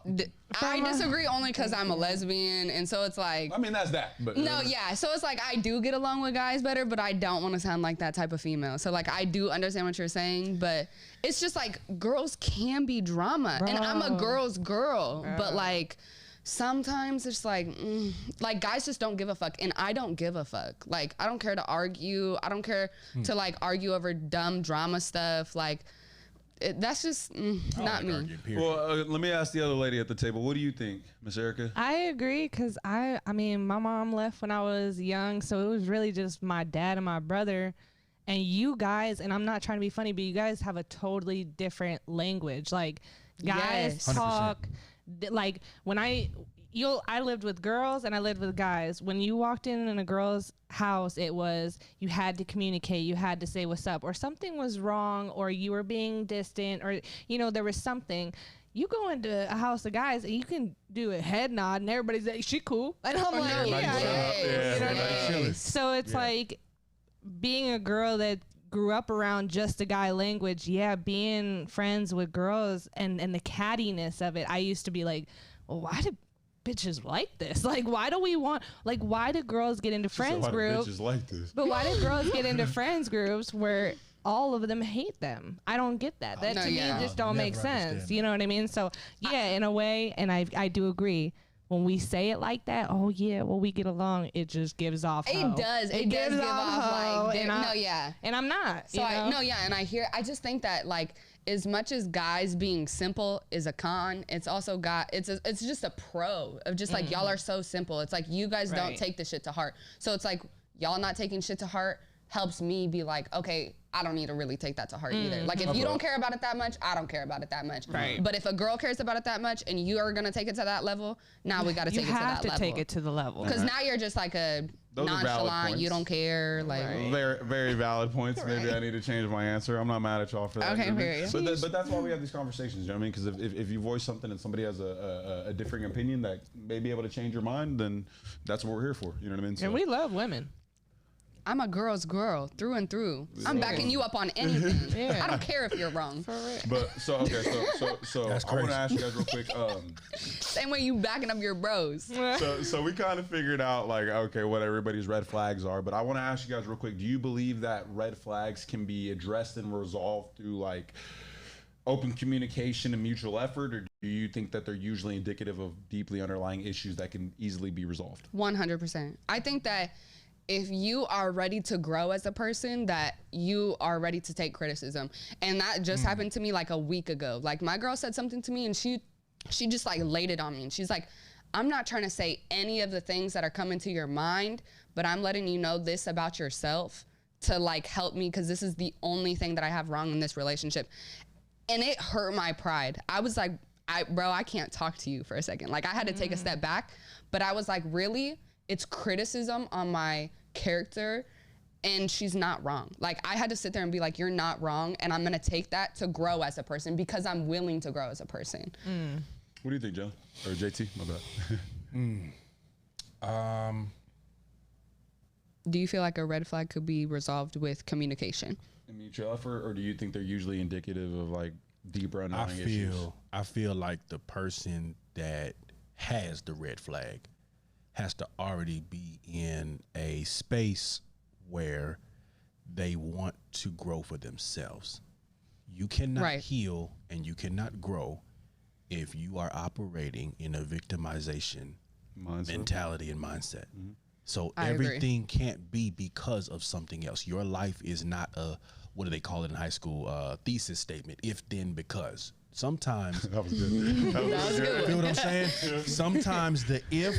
I disagree only because I'm a lesbian, and so it's like. I mean, that's that. But No, yeah. So it's like I do get along with guys better, but I don't want to sound like that type of female. So like I do understand what you're saying, but it's just like girls can be drama, and I'm a girl's girl, but like sometimes it's like guys just don't give a fuck, and I don't give a fuck. Like I don't care to argue. I don't care to like argue over dumb drama stuff. Like that's just not me. Well, let me ask the other lady at the table. What do you think, Miss Erica? I agree because I mean, my mom left when I was young, so it was really just my dad and my brother. And you guys, and I'm not trying to be funny, but you guys have a totally different language. Like guys Yes. talk, like when I lived with girls and I lived with guys. When you walked in a girl's house, it was you had to communicate, you had to say what's up, or something was wrong, or you were being distant, or there was something. You go into a house of guys and you can do a head nod and everybody's like, she cool. And I'm like, Yeah. You know what I mean? So it's like being a girl that grew up around just a guy language. Yeah, being friends with girls and the cattiness of it. I used to be like, well, why do bitches like this? Like, why do girls get into friends groups? Bitches like this. But why do girls get into friends groups where all of them hate them? I don't get that. That No, to yeah. me just don't make Never sense. understand You know what I mean? So yeah, in a way, and I do agree. When we say it like that, oh yeah, well we get along, it just gives off. Hoe. It does give off hoe, like and no, yeah. and I'm not. So and I just think that like as much as guys being simple is a con, it's also it's just a pro of just like y'all are so simple. It's like you guys don't Right. take the shit to heart. So it's like y'all not taking shit to heart helps me be like, okay, I don't need to really take that to heart either. Like if you don't care about it that much, I don't care about it that much. Right. But if a girl cares about it that much and you are gonna take it to that level, now we gotta You take it to that have to level. take it to the level. Because now you're just like a Those are valid nonchalant, you points. don't care. Like Very, very valid points. Maybe I need to change my answer. I'm not mad at y'all for that. Okay, you know what I period. mean? But that's why we have these conversations. You know what I mean? Because if you voice something and somebody has a differing opinion that may be able to change your mind, then that's what we're here for. You know what I mean? So, And we love women. I'm a girl's girl through and through. I'm backing you up on anything. Yeah. I don't care if you're wrong. but so okay, so That's I want crazy. to ask you guys real quick. Same way you backing up your bros. So we kind of figured out like okay what everybody's red flags are, but I want to ask you guys real quick. Do you believe that red flags can be addressed and resolved through like open communication and mutual effort, or do you think that they're usually indicative of deeply underlying issues that can easily be resolved? 100%. I think that if you are ready to grow as a person, that you are ready to take criticism. And that just happened to me like a week ago. Like my girl said something to me and she just like laid it on me. And she's like, I'm not trying to say any of the things that are coming to your mind, but I'm letting you know this about yourself to like help me, because this is the only thing that I have wrong in this relationship. And it hurt my pride. I was like, I can't talk to you for a second. Like I had to take a step back, but I was like, really? It's criticism on my character, and she's not wrong. Like I had to sit there and be like, you're not wrong, and I'm gonna take that to grow as a person because I'm willing to grow as a person. What do you think, Joe or JT? My bad. Do you feel like a red flag could be resolved with communication? A mutual effort, or do you think they're usually indicative of like deeper underlying issues? I feel like the person that has the red flag has to already be in a space where they want to grow for themselves. You cannot heal and you cannot grow if you are operating in a victimization mentality and mindset. So everything can't be because of something else. Your life is not a, what do they call it in high school, thesis statement, if then because. Sometimes That was good. That was good. you know what I'm saying? Sometimes the if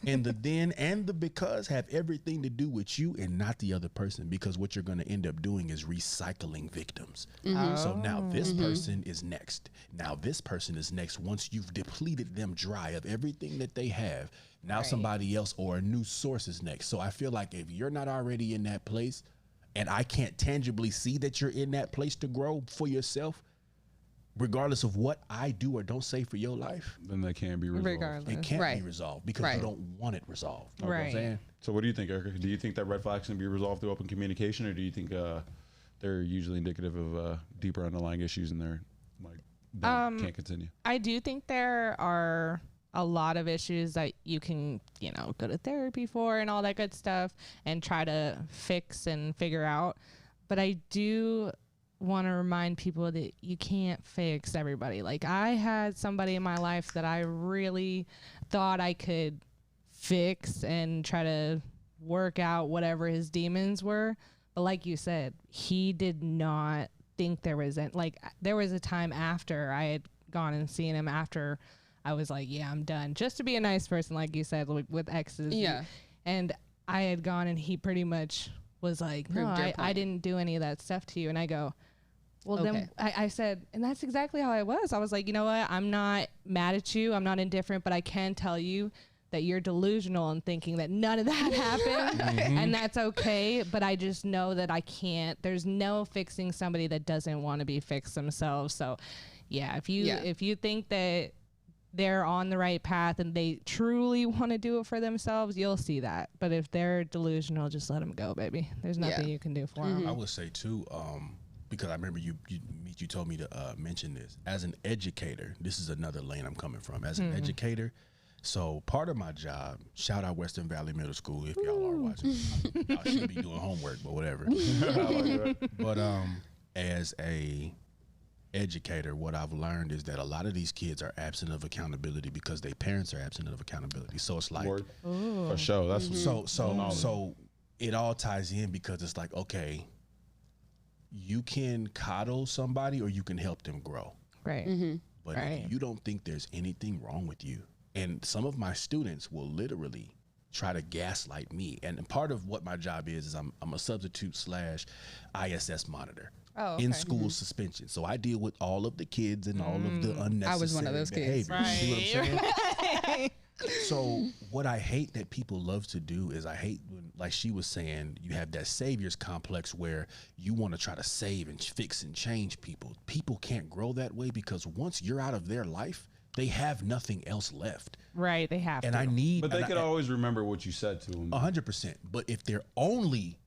and the then and the because have everything to do with you and not the other person, because what you're going to end up doing is recycling victims. So now this person is next. Now this person is next. Once you've depleted them dry of everything that they have, now somebody else or a new source is next. So I feel like if you're not already in that place, and I can't tangibly see that you're in that place to grow for yourself, regardless of what I do or don't say for your life, then they can be resolved. Regardless. it can't be resolved because you don't want it resolved. You know what I'm saying? So what do you think, Erica? Do you think that red flags can be resolved through open communication, or do you think they're usually indicative of deeper underlying issues and they're like can't continue? I do think there are a lot of issues that you can, you know, go to therapy for and all that good stuff and try to fix and figure out. But I do want to remind people that you can't fix everybody. Like, I had somebody in my life that I really thought I could fix and try to work out whatever his demons were. But like you said, he did not think there was there was a time after I had gone and seen him after I was like, yeah, I'm done. Just to be a nice person, like you said, like with exes. Yeah. And I had gone and he pretty much was like, no, I didn't do any of that stuff to you. And I go, well, then I said, and that's exactly how I was. I was like, you know what? I'm not mad at you. I'm not indifferent, but I can tell you that you're delusional and thinking that none of that happened. And that's okay. But I just know that I can't. There's no fixing somebody that doesn't want to be fixed themselves. So, yeah, if you think that they're on the right path and they truly want to do it for themselves, you'll see that. But if they're delusional, just let them go, baby. There's nothing you can do for them. I would say too, because I remember you told me to mention this. As an educator, this is another lane I'm coming from. As an educator, so part of my job, shout out Western Valley Middle School if y'all are watching. I should be doing homework, but whatever. But as a educator, what I've learned is that a lot of these kids are absent of accountability because their parents are absent of accountability. So it's like, for sure. That's so it all ties in because it's like, okay, you can coddle somebody or you can help them grow. Right. But if you don't think there's anything wrong with you, and some of my students will literally try to gaslight me. And part of what my job is I'm a substitute / ISS monitor. In school suspension. So I deal with all of the kids and all of the unnecessary I was one of those kids. You see what I'm saying? So what I hate that people love to do is I hate when, like she was saying, you have that savior's complex where you want to try to save and fix and change people. People can't grow that way because once you're out of their life, they have nothing else left. Right, they have to. But they could always remember what you said to them. 100%. But if they're only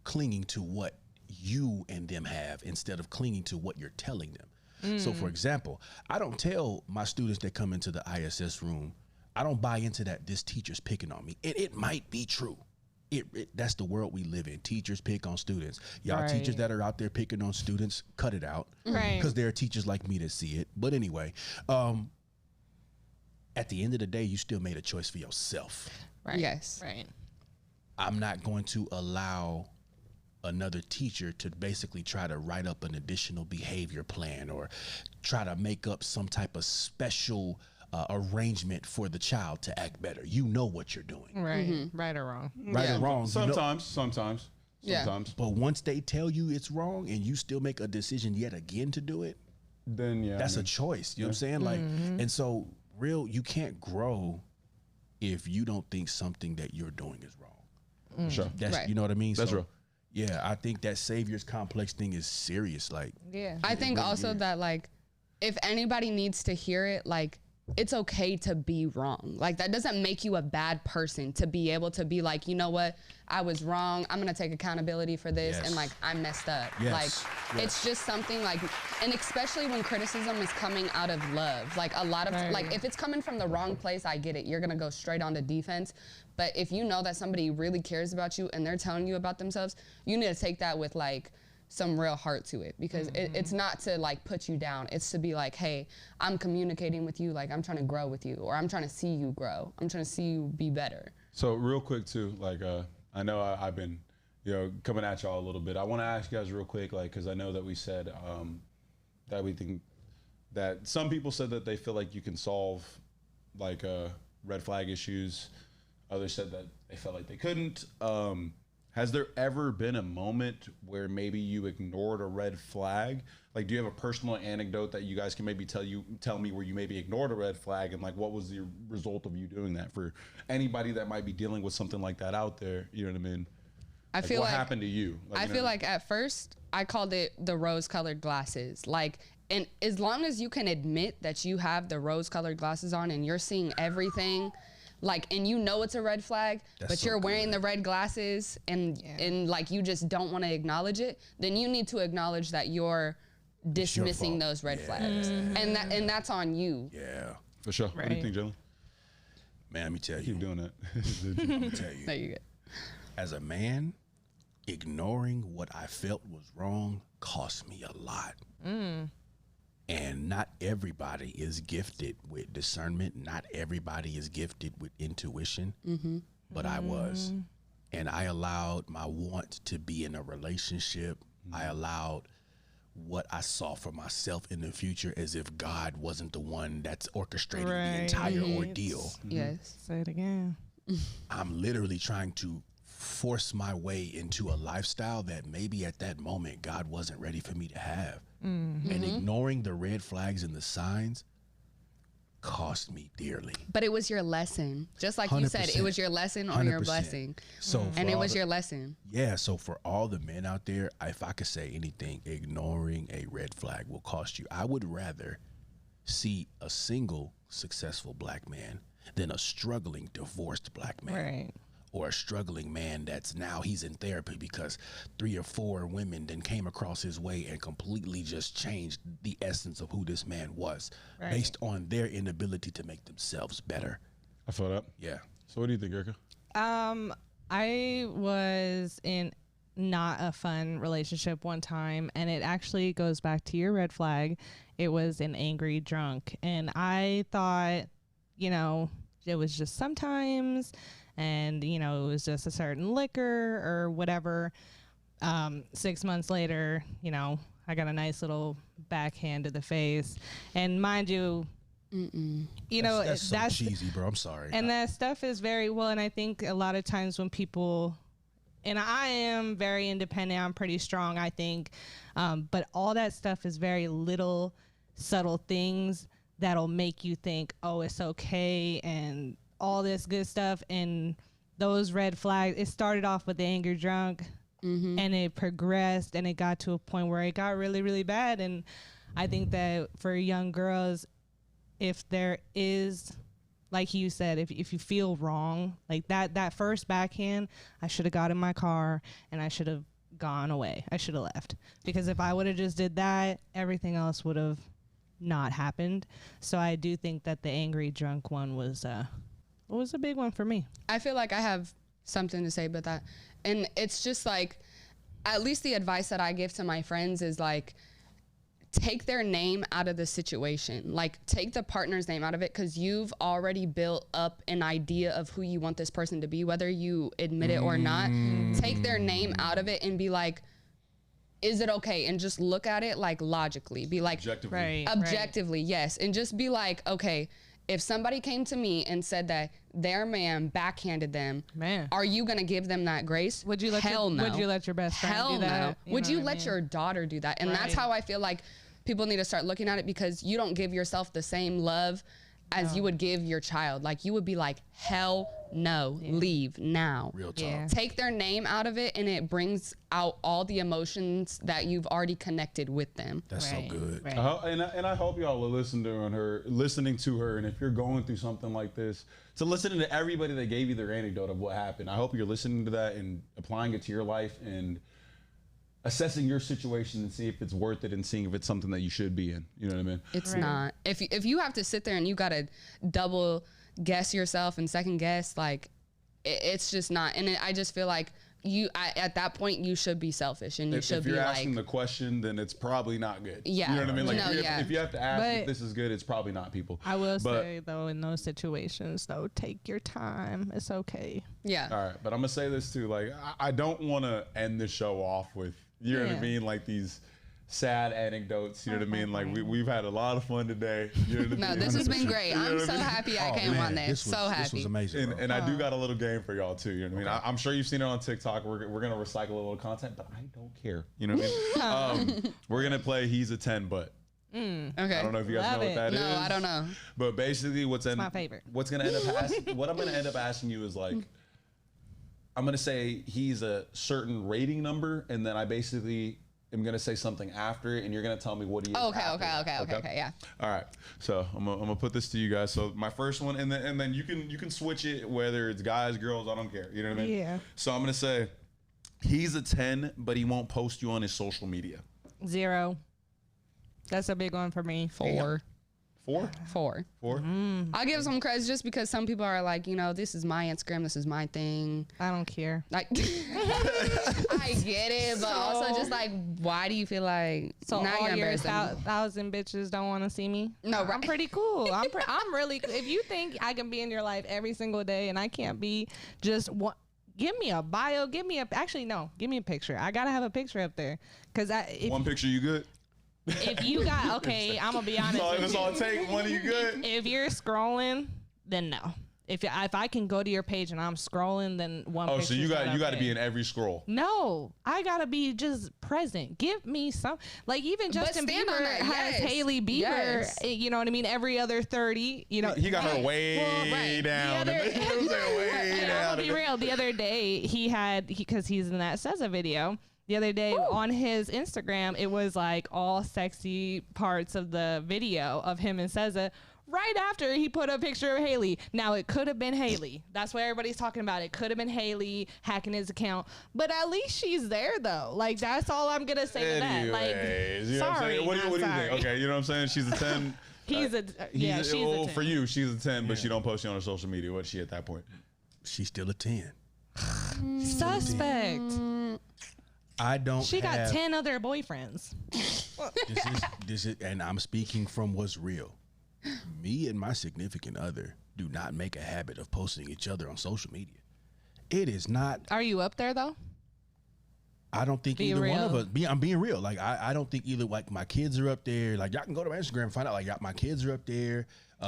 clinging to what you and them have instead of clinging to what you're telling them. So for example, I don't tell my students that come into the ISS room, I don't buy into that this teacher's picking on me. It might be true. That's the world we live in. Teachers pick on students. Y'all teachers that are out there picking on students, cut it out. Because there are teachers like me that see it. But anyway, at the end of the day, you still made a choice for yourself. Right. Yes. Right. I'm not going to allow another teacher to basically try to write up an additional behavior plan or try to make up some type of special arrangement for the child to act better. You know what you're doing. Right. Right or wrong. Right or wrong. Sometimes. But once they tell you it's wrong and you still make a decision yet again to do it, then that's a choice. You know what I'm saying? Like, and so you can't grow if you don't think something that you're doing is wrong. Sure. You know what I mean? That's real. Yeah, I think that savior's complex thing is serious. Like, I think also that, like, if anybody needs to hear it, like, it's okay to be wrong. Like, that doesn't make you a bad person to be able to be like, you know what, I was wrong. I'm gonna take accountability for this, and like, I messed up. Like, it's just something like, and especially when criticism is coming out of love. Like, a lot of like, if it's coming from the wrong place, I get it. You're gonna go straight onto defense. But if you know that somebody really cares about you and they're telling you about themselves, you need to take that with like some real heart to it, because it's not to like put you down. It's to be like, hey, I'm communicating with you. Like, I'm trying to grow with you, or I'm trying to see you grow. I'm trying to see you be better. So real quick too, like I know I've been, coming at y'all a little bit. I want to ask you guys real quick, like, because I know that we said that we think that some people said that they feel like you can solve like red flag issues. Others said that they felt like they couldn't. Has there ever been a moment where maybe you ignored a red flag? Like, do you have a personal anecdote that you guys can maybe tell me where you maybe ignored a red flag, and like what was the result of you doing that? For anybody that might be dealing with something like that out there, you know what I mean? I feel what like happened to you? Like, I feel like at first I called it the rose-colored glasses. Like, and as long as you can admit that you have the rose-colored glasses on and you're seeing everything, like, and you know it's a red flag, but you're wearing the red glasses and like you just don't want to acknowledge it, then you need to acknowledge that you're dismissing those red flags, and that's on you. Yeah, for sure. What do you think, Jalen? Man, let me tell you. Keep doing that. Let me tell you. No, you good. As a man, ignoring what I felt was wrong cost me a lot. And not everybody is gifted with discernment. Not everybody is gifted with intuition, but I was. And I allowed my want to be in a relationship. I allowed what I saw for myself in the future as if God wasn't the one that's orchestrating the entire ordeal. Yes. Say it again. I'm literally trying to force my way into a lifestyle that maybe at that moment God wasn't ready for me to have. And ignoring the red flags and the signs cost me dearly. But it was your lesson. Just like you said, it was your lesson or your 100%. blessing. So and it was your lesson. Yeah, so for all the men out there, if I could say anything, ignoring a red flag will cost you. I would rather see a single successful black man than a struggling divorced black man. Right. Or a struggling man that's now he's in therapy because 3 or 4 women then came across his way and completely just changed the essence of who this man was based on their inability to make themselves better. I feel that. Yeah. So what do you think, Erica? I was in not a fun relationship one time, and it actually goes back to your red flag. It was an angry drunk, and I thought, it was just sometimes, and it was just a certain liquor or whatever. 6 months later, I got a nice little backhand to the face, and mind you, that's so cheesy, bro. I'm sorry. And that stuff is very well, and I think a lot of times when people, and I am very independent, I'm pretty strong, I think, but all that stuff is very little subtle things that'll make you think, oh, it's okay, and all this good stuff. And those red flags, it started off with the angry drunk, and it progressed, and it got to a point where it got really, really bad. And I think that for young girls, if there is, like you said, if you feel wrong, like that first backhand, I should have got in my car and I should have gone away. I should have left, because if I would have just did that, everything else would have not happened. So I do think that the angry drunk one was a big one for me. I feel like I have something to say about that. And it's just like, at least the advice that I give to my friends is like, take their name out of the situation. Like, take the partner's name out of it, because you've already built up an idea of who you want this person to be, whether you admit it or not. Take their name out of it and be like, is it okay? And just look at it like logically. Be like, objectively, yes. And just be like, okay, if somebody came to me and said that their man backhanded them, are you gonna give them that grace? Would you let Hell no. Would you let your best friend do that? No. Would you let your daughter do that? And that's how I feel like people need to start looking at it, because you don't give yourself the same love as you would give your child. Like, you would be like, hell no, leave now. Real talk. Take their name out of it, and it brings out all the emotions that you've already connected with them. That's so good. And I hope y'all are listening to her, and if you're going through something like this, to listening to everybody that gave you their anecdote of what happened. I hope you're listening to that and applying it to your life and assessing your situation and see if it's worth it and seeing if it's something that you should be in. You know what I mean? It's not. If you have to sit there and you got to double guess yourself and second guess, like, it's just not. And I just feel like at that point, you should be selfish and you should be like. If you're asking the question, then it's probably not good. Yeah. You know what I mean? Like, No, if you have to ask But if this is good, it's probably not people. I will say, though, in those situations, though, take your time. It's okay. Yeah. All right. But I'm going to say this, too. Like, I don't want to end the show off with, you know what I mean? Like, these sad anecdotes, you know what I mean? Like, we've had a lot of fun today. You know what I mean? No, this has been great. I'm so happy I came on this. So happy. This was amazing. And I do got a little game for y'all too. You know what I mean? I'm sure you've seen it on TikTok. We're gonna recycle a little content, but I don't care. You know what I mean? We're gonna play He's a 10, but Okay. I don't know if you guys Love know what that is. No, I don't know. But basically, my favorite. What's gonna end up what I'm gonna end up asking you is like, I'm gonna say he's a certain rating number, and then I basically am gonna say something after it, and you're gonna tell me what he is. Okay, yeah. All right, so I'm gonna put this to you guys. So my first one, and then you can switch it whether it's guys, girls, I don't care. You know what I mean? Yeah. So I'm gonna say he's a 10, but he won't post you on his social media. 0. That's a big one for me. 4. 4? 4. 4? I'll give some credits just because some people are like, this is my Instagram, this is my thing. I don't care. Like, I get it, but also just like, why do you feel like So now all you're your embarrassing? 1,000 bitches don't want to see me? No, right. I'm pretty cool. I'm really. If you think I can be in your life every single day and I can't be just one. Give me a bio. Give me a picture. I gotta have a picture up there because One picture, you good? if you got okay, I'm gonna be honest. That's all it takes. One of you good? If you're scrolling, then no. If I can go to your page and I'm scrolling, then one. Oh, so you got to be in every scroll. No, I gotta be just present. Give me some, like even Justin stand on Bieber that, has yes. Hailey Bieber. Yes. You know what I mean? Every other 30. You know, He got her way right. down. The other- You know what I'm saying? Way I'm down. gonna be real. The other day because he's in that SZA video. The other day on his Instagram, it was like all sexy parts of the video of him and SZA. Right after he put a picture of Hailey. Now it could have been Hailey. That's what everybody's talking about. It could have been Hailey hacking his account, but at least she's there though. Like that's all I'm gonna say to that. Like, Anyways, you know what I'm sorry, saying? What do you sorry. think? Okay, you know what I'm saying? She's a 10. She's a 10. For you, she's a 10, but she don't post you on her social media. What's she at that point? She's still a 10. Suspect. I don't. She got 10 other boyfriends. This is, and I'm speaking from what's real. Me and my significant other do not make a habit of posting each other on social media. It is not. Are you up there though? I don't think Be either one of real. us. I'm being real. Like I don't think either. Like my kids are up there. Like y'all can go to my Instagram and find out. Like my kids are up there.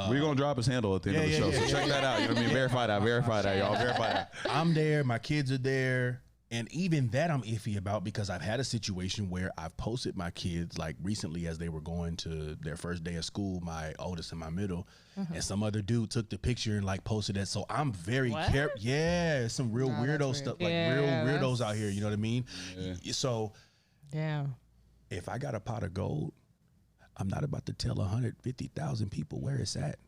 We're gonna drop his handle at the end of the show, so check that out. You know what I mean? Verify that, y'all. Verify that. I'm there. My kids are there. And even that I'm iffy about because I've had a situation where I've posted my kids like recently as they were going to their first day of school, my oldest and my middle, and some other dude took the picture and like posted it. So I'm very careful. Yeah, some real weirdo stuff, like real weirdos out here. You know what I mean? Yeah. So Yeah. if I got a pot of gold, I'm not about to tell 150,000 people where it's at.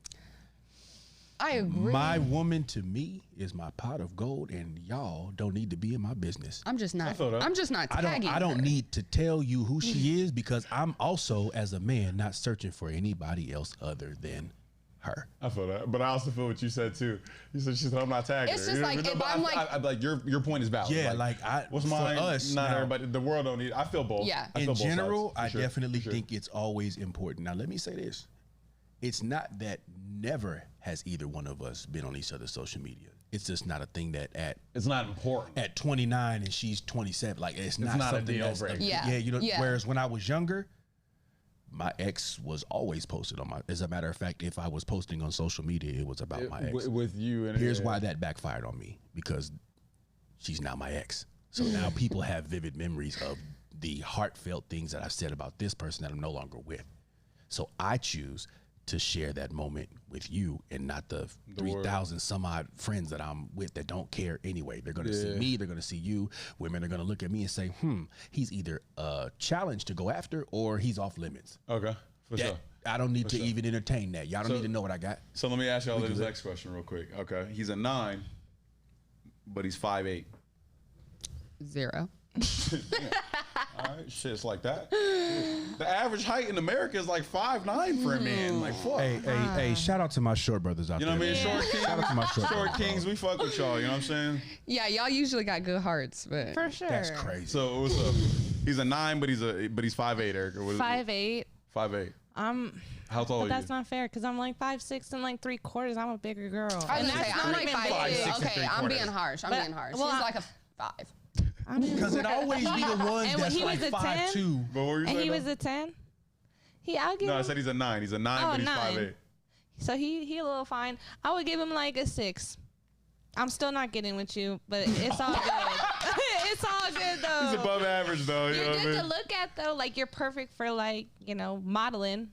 I agree. My woman to me is my pot of gold, and y'all don't need to be in my business. I'm just not. feel that. I'm just not tagging. I don't her. need to tell you who she is because I'm also, as a man, not searching for anybody else other than her. I feel that, but I also feel what you said too. You said she said I'm not tagging. It's her. just You know, like, but if I'm like- I'm like your point is valid. Yeah, like what's for mine? us, Not now- everybody. The world don't need. I feel both. Yeah. I feel In both general, sides, for I sure, definitely for sure. think it's always important. Now, let me say this. It's not that never has either one of us been on each other's social media. It's just not a thing that It's not important. at 29 and she's 27. Like, it's not not a something deal that's breaker. Yeah. you know. Yeah. Whereas when I was younger, my ex was always posted on my. As a matter of fact, if I was posting on social media, it was about my ex. With you and Here's why that backfired on me, because she's now my ex. So now people have vivid memories of the heartfelt things that I've said about this person that I'm no longer with. So I choose to share that moment with you and not the 3,000 some odd friends that I'm with that don't care anyway. They're going to see me. They're going to see you. Women are going to look at me and say, he's either a challenge to go after or he's off limits. Okay, for sure. I don't need to even entertain that. Y'all don't need to know what I got. So let me ask y'all this next question real quick. Okay, he's a 9, but he's 5'8". 0. All right, shit's like that. The average height in America is like 5'9" for a man. Like, fuck. Hey, shout out to my short brothers out You there. know what I mean? man. Short kings. Shout out to my Short kings, we fuck with y'all. You know what I'm saying? Yeah, y'all usually got good hearts, but For sure. That's crazy. So what's up? He's a 9, but he's 5'8", Erica. What is it? 5'8". 5'8". But How tall are you? that's not fair because I'm like 5'6" and like 3/4. I'm a bigger girl. I was gonna say, I'm like even 5'8". big. Okay, I'm being harsh. I'm But- being harsh. well, He's I- like a 5. Because it always be the ones And that's he like was a 10? 5'2". But what were you And saying, he though? was a 10. I'll give No, I him. said he's a 9. He's a 9, Oh, but he's 9. 5'8". So he a little fine. I would give him like a 6. I'm still not getting with you, but it's all good. It's all good though. He's above average though. You know You're what I good mean? to look at though. Like you're perfect for like modeling.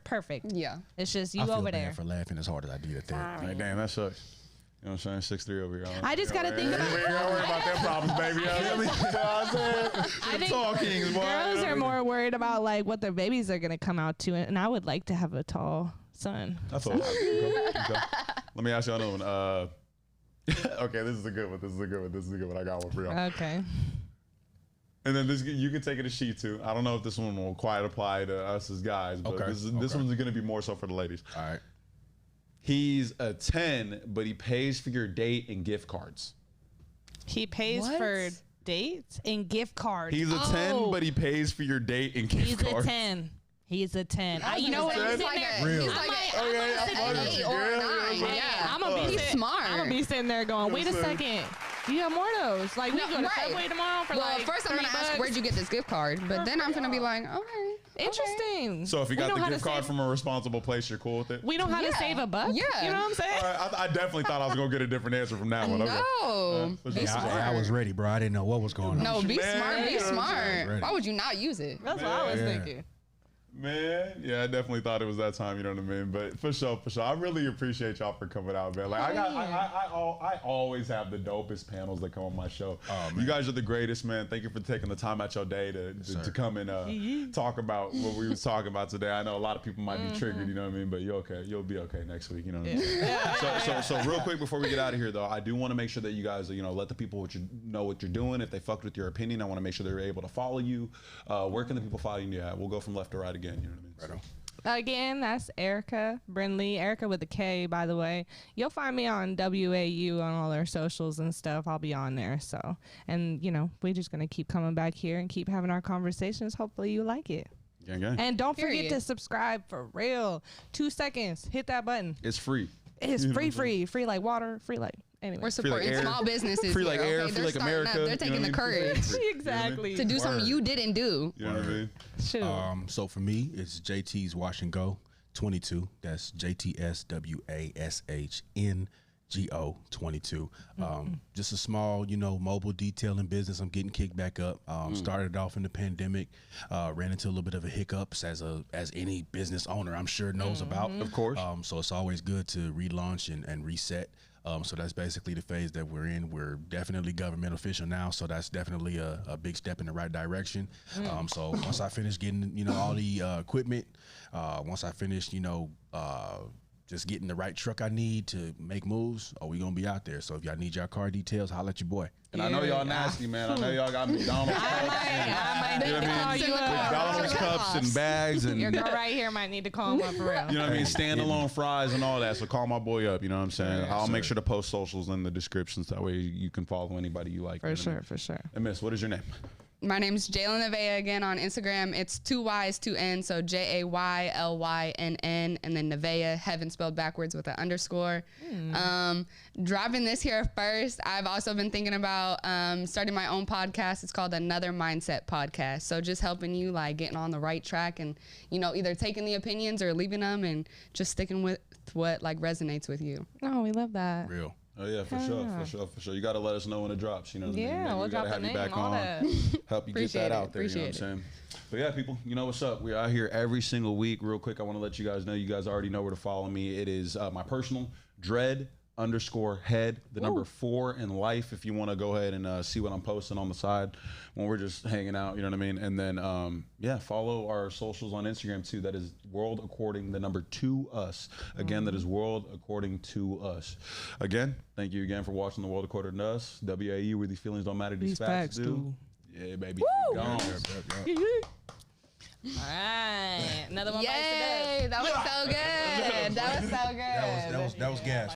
Perfect. Yeah. It's just you I feel over bad there. for laughing as hard as I did at that. Like, damn, that sucks. You know what I'm saying? 6'3" over here. I just gotta think about. We ain't gotta worry about their problems, baby. You know what I mean? You know what I'm saying? I think Tall kings, boy. girls are more worried about like what their babies are gonna come out to, and I would like to have a tall son. That's all. Okay. Let me ask you another one. Okay, this is a good one. I got one for y'all. Okay. And then this, you can take it as she too. I don't know if this one will quite apply to us as guys, but Okay, this one's going to be more so for the ladies. All right. He's a 10, but he pays for your date and gift cards. He pays What? for dates and gift cards. He's a 10, but he pays for your date and gift He's cards. a 10. He's a 10. You know what? He's I'm like sitting a, there. Real. he's like Okay, an 8 or a 9. Hey, Yeah. I'm gonna be He's smart. I'm gonna be sitting there going, wait a second. You have more of those. Like we No, go to right. Subway tomorrow for Well, like first I'm gonna ask, $30. where'd you get this gift card? But then I'm gonna be like, okay. Interesting. So if you We got know the how gift to card save- from a responsible place, you're cool with it? we know how to Yeah. save a buck. Yeah. You know what I'm saying? All right, I definitely thought I was going to get a different answer from that one. Okay. No. Let's Be just- smart. I was ready, bro. I didn't know what was going on. No, be Man, smart. Be you know what I'm smart. saying? Why would you not use it? That's what I was Yeah. thinking. Man, yeah, I definitely thought it was that time. You know what I mean? But for sure. I really appreciate y'all for coming out, man. Like I always have the dopest panels that come on my show. Oh, man. You guys are the greatest, man. Thank you for taking the time out your day to come and talk about what we was talking about today. I know a lot of people might be triggered, you know what I mean? But you're okay. You'll be okay next week. You know what I mean? So real quick before we get out of here, though, I do want to make sure that you guys, let the people know what you're doing. If they fucked with your opinion, I want to make sure they're able to follow you. Where can the people follow you at? We'll go from left to right again. You know what I mean? Right on. Again, that's Erica Brindley. Erica with a K, by the way. You'll find me on WAU on all our socials and stuff. I'll be on there. So, and we're just gonna keep coming back here and keep having our conversations. Hopefully, you like it. Gang, gang. And don't forget Period. to subscribe for real. 2 seconds. Hit that button. It's free. It's free like water, free like anyway. We're supporting air. small businesses. Free like here, air, okay? free They're like starting America. Up. They're taking the courage exactly. to do something you didn't do. You know what I mean? Shoot. So for me, it's JT's Wash and Go 22. That's JTSWASHNGO 22. Just a small, mobile detailing business. I'm getting kicked back up. Started off in the pandemic, ran into a little bit of a hiccups as any business owner I'm sure knows about. Of course. So it's always good to relaunch and reset. So that's basically the phase that we're in. We're definitely government official now, so that's definitely a big step in the right direction. So once I finish getting, all the equipment, once I finish, just getting the right truck I need to make moves, we gonna be out there. So if y'all need y'all car details, holla at your boy. And I know y'all nasty, man. I know y'all got McDonald's cups I might you know what I call mean? you up. McDonald's cups and bags and Your girl right here might need to call him up for real. you know what I mean? Standalone fries and all that. So call my boy up. You know what I'm saying? Yeah, I'll make sir. sure to post socials in the descriptions. That way you can follow anybody you like. For you know what I mean? sure, for sure. And Miss, what is your name? My name's Jalen Nevaeh again on Instagram. It's 2 Y's, 2 N's, so JAYLYNN, and then Nevaeh, heaven spelled backwards with an underscore. Dropping this here first, I've also been thinking about starting my own podcast. It's called Another Mindset Podcast. So just helping you like getting on the right track and, either taking the opinions or leaving them and just sticking with what like resonates with you. Oh, we love that. Real. Oh yeah, for sure. You got to let us know when it drops. You know what I mean? Yeah, Maybe we'll we gotta drop the have you name, back all on, that. help you get Appreciate that it, out there. You know what I'm appreciate saying? But yeah, people, you know what's up? We're out here every single week. Real quick, I want to let you guys know. You guys already know where to follow me. It is my personal Dread_head, the number 4 in life. If you want to go ahead and see what I'm posting on the side when we're just hanging out, you know what I mean? And then follow our socials on Instagram too. That is World According the number 2 Us. Again, that is World According to Us. Again, thank you again for watching the World According to Us. WAU, where these feelings don't matter, these facts do. Yeah, baby. Woo! Gone. All right, another one. Yay! That was so good. That was so good. That was gas.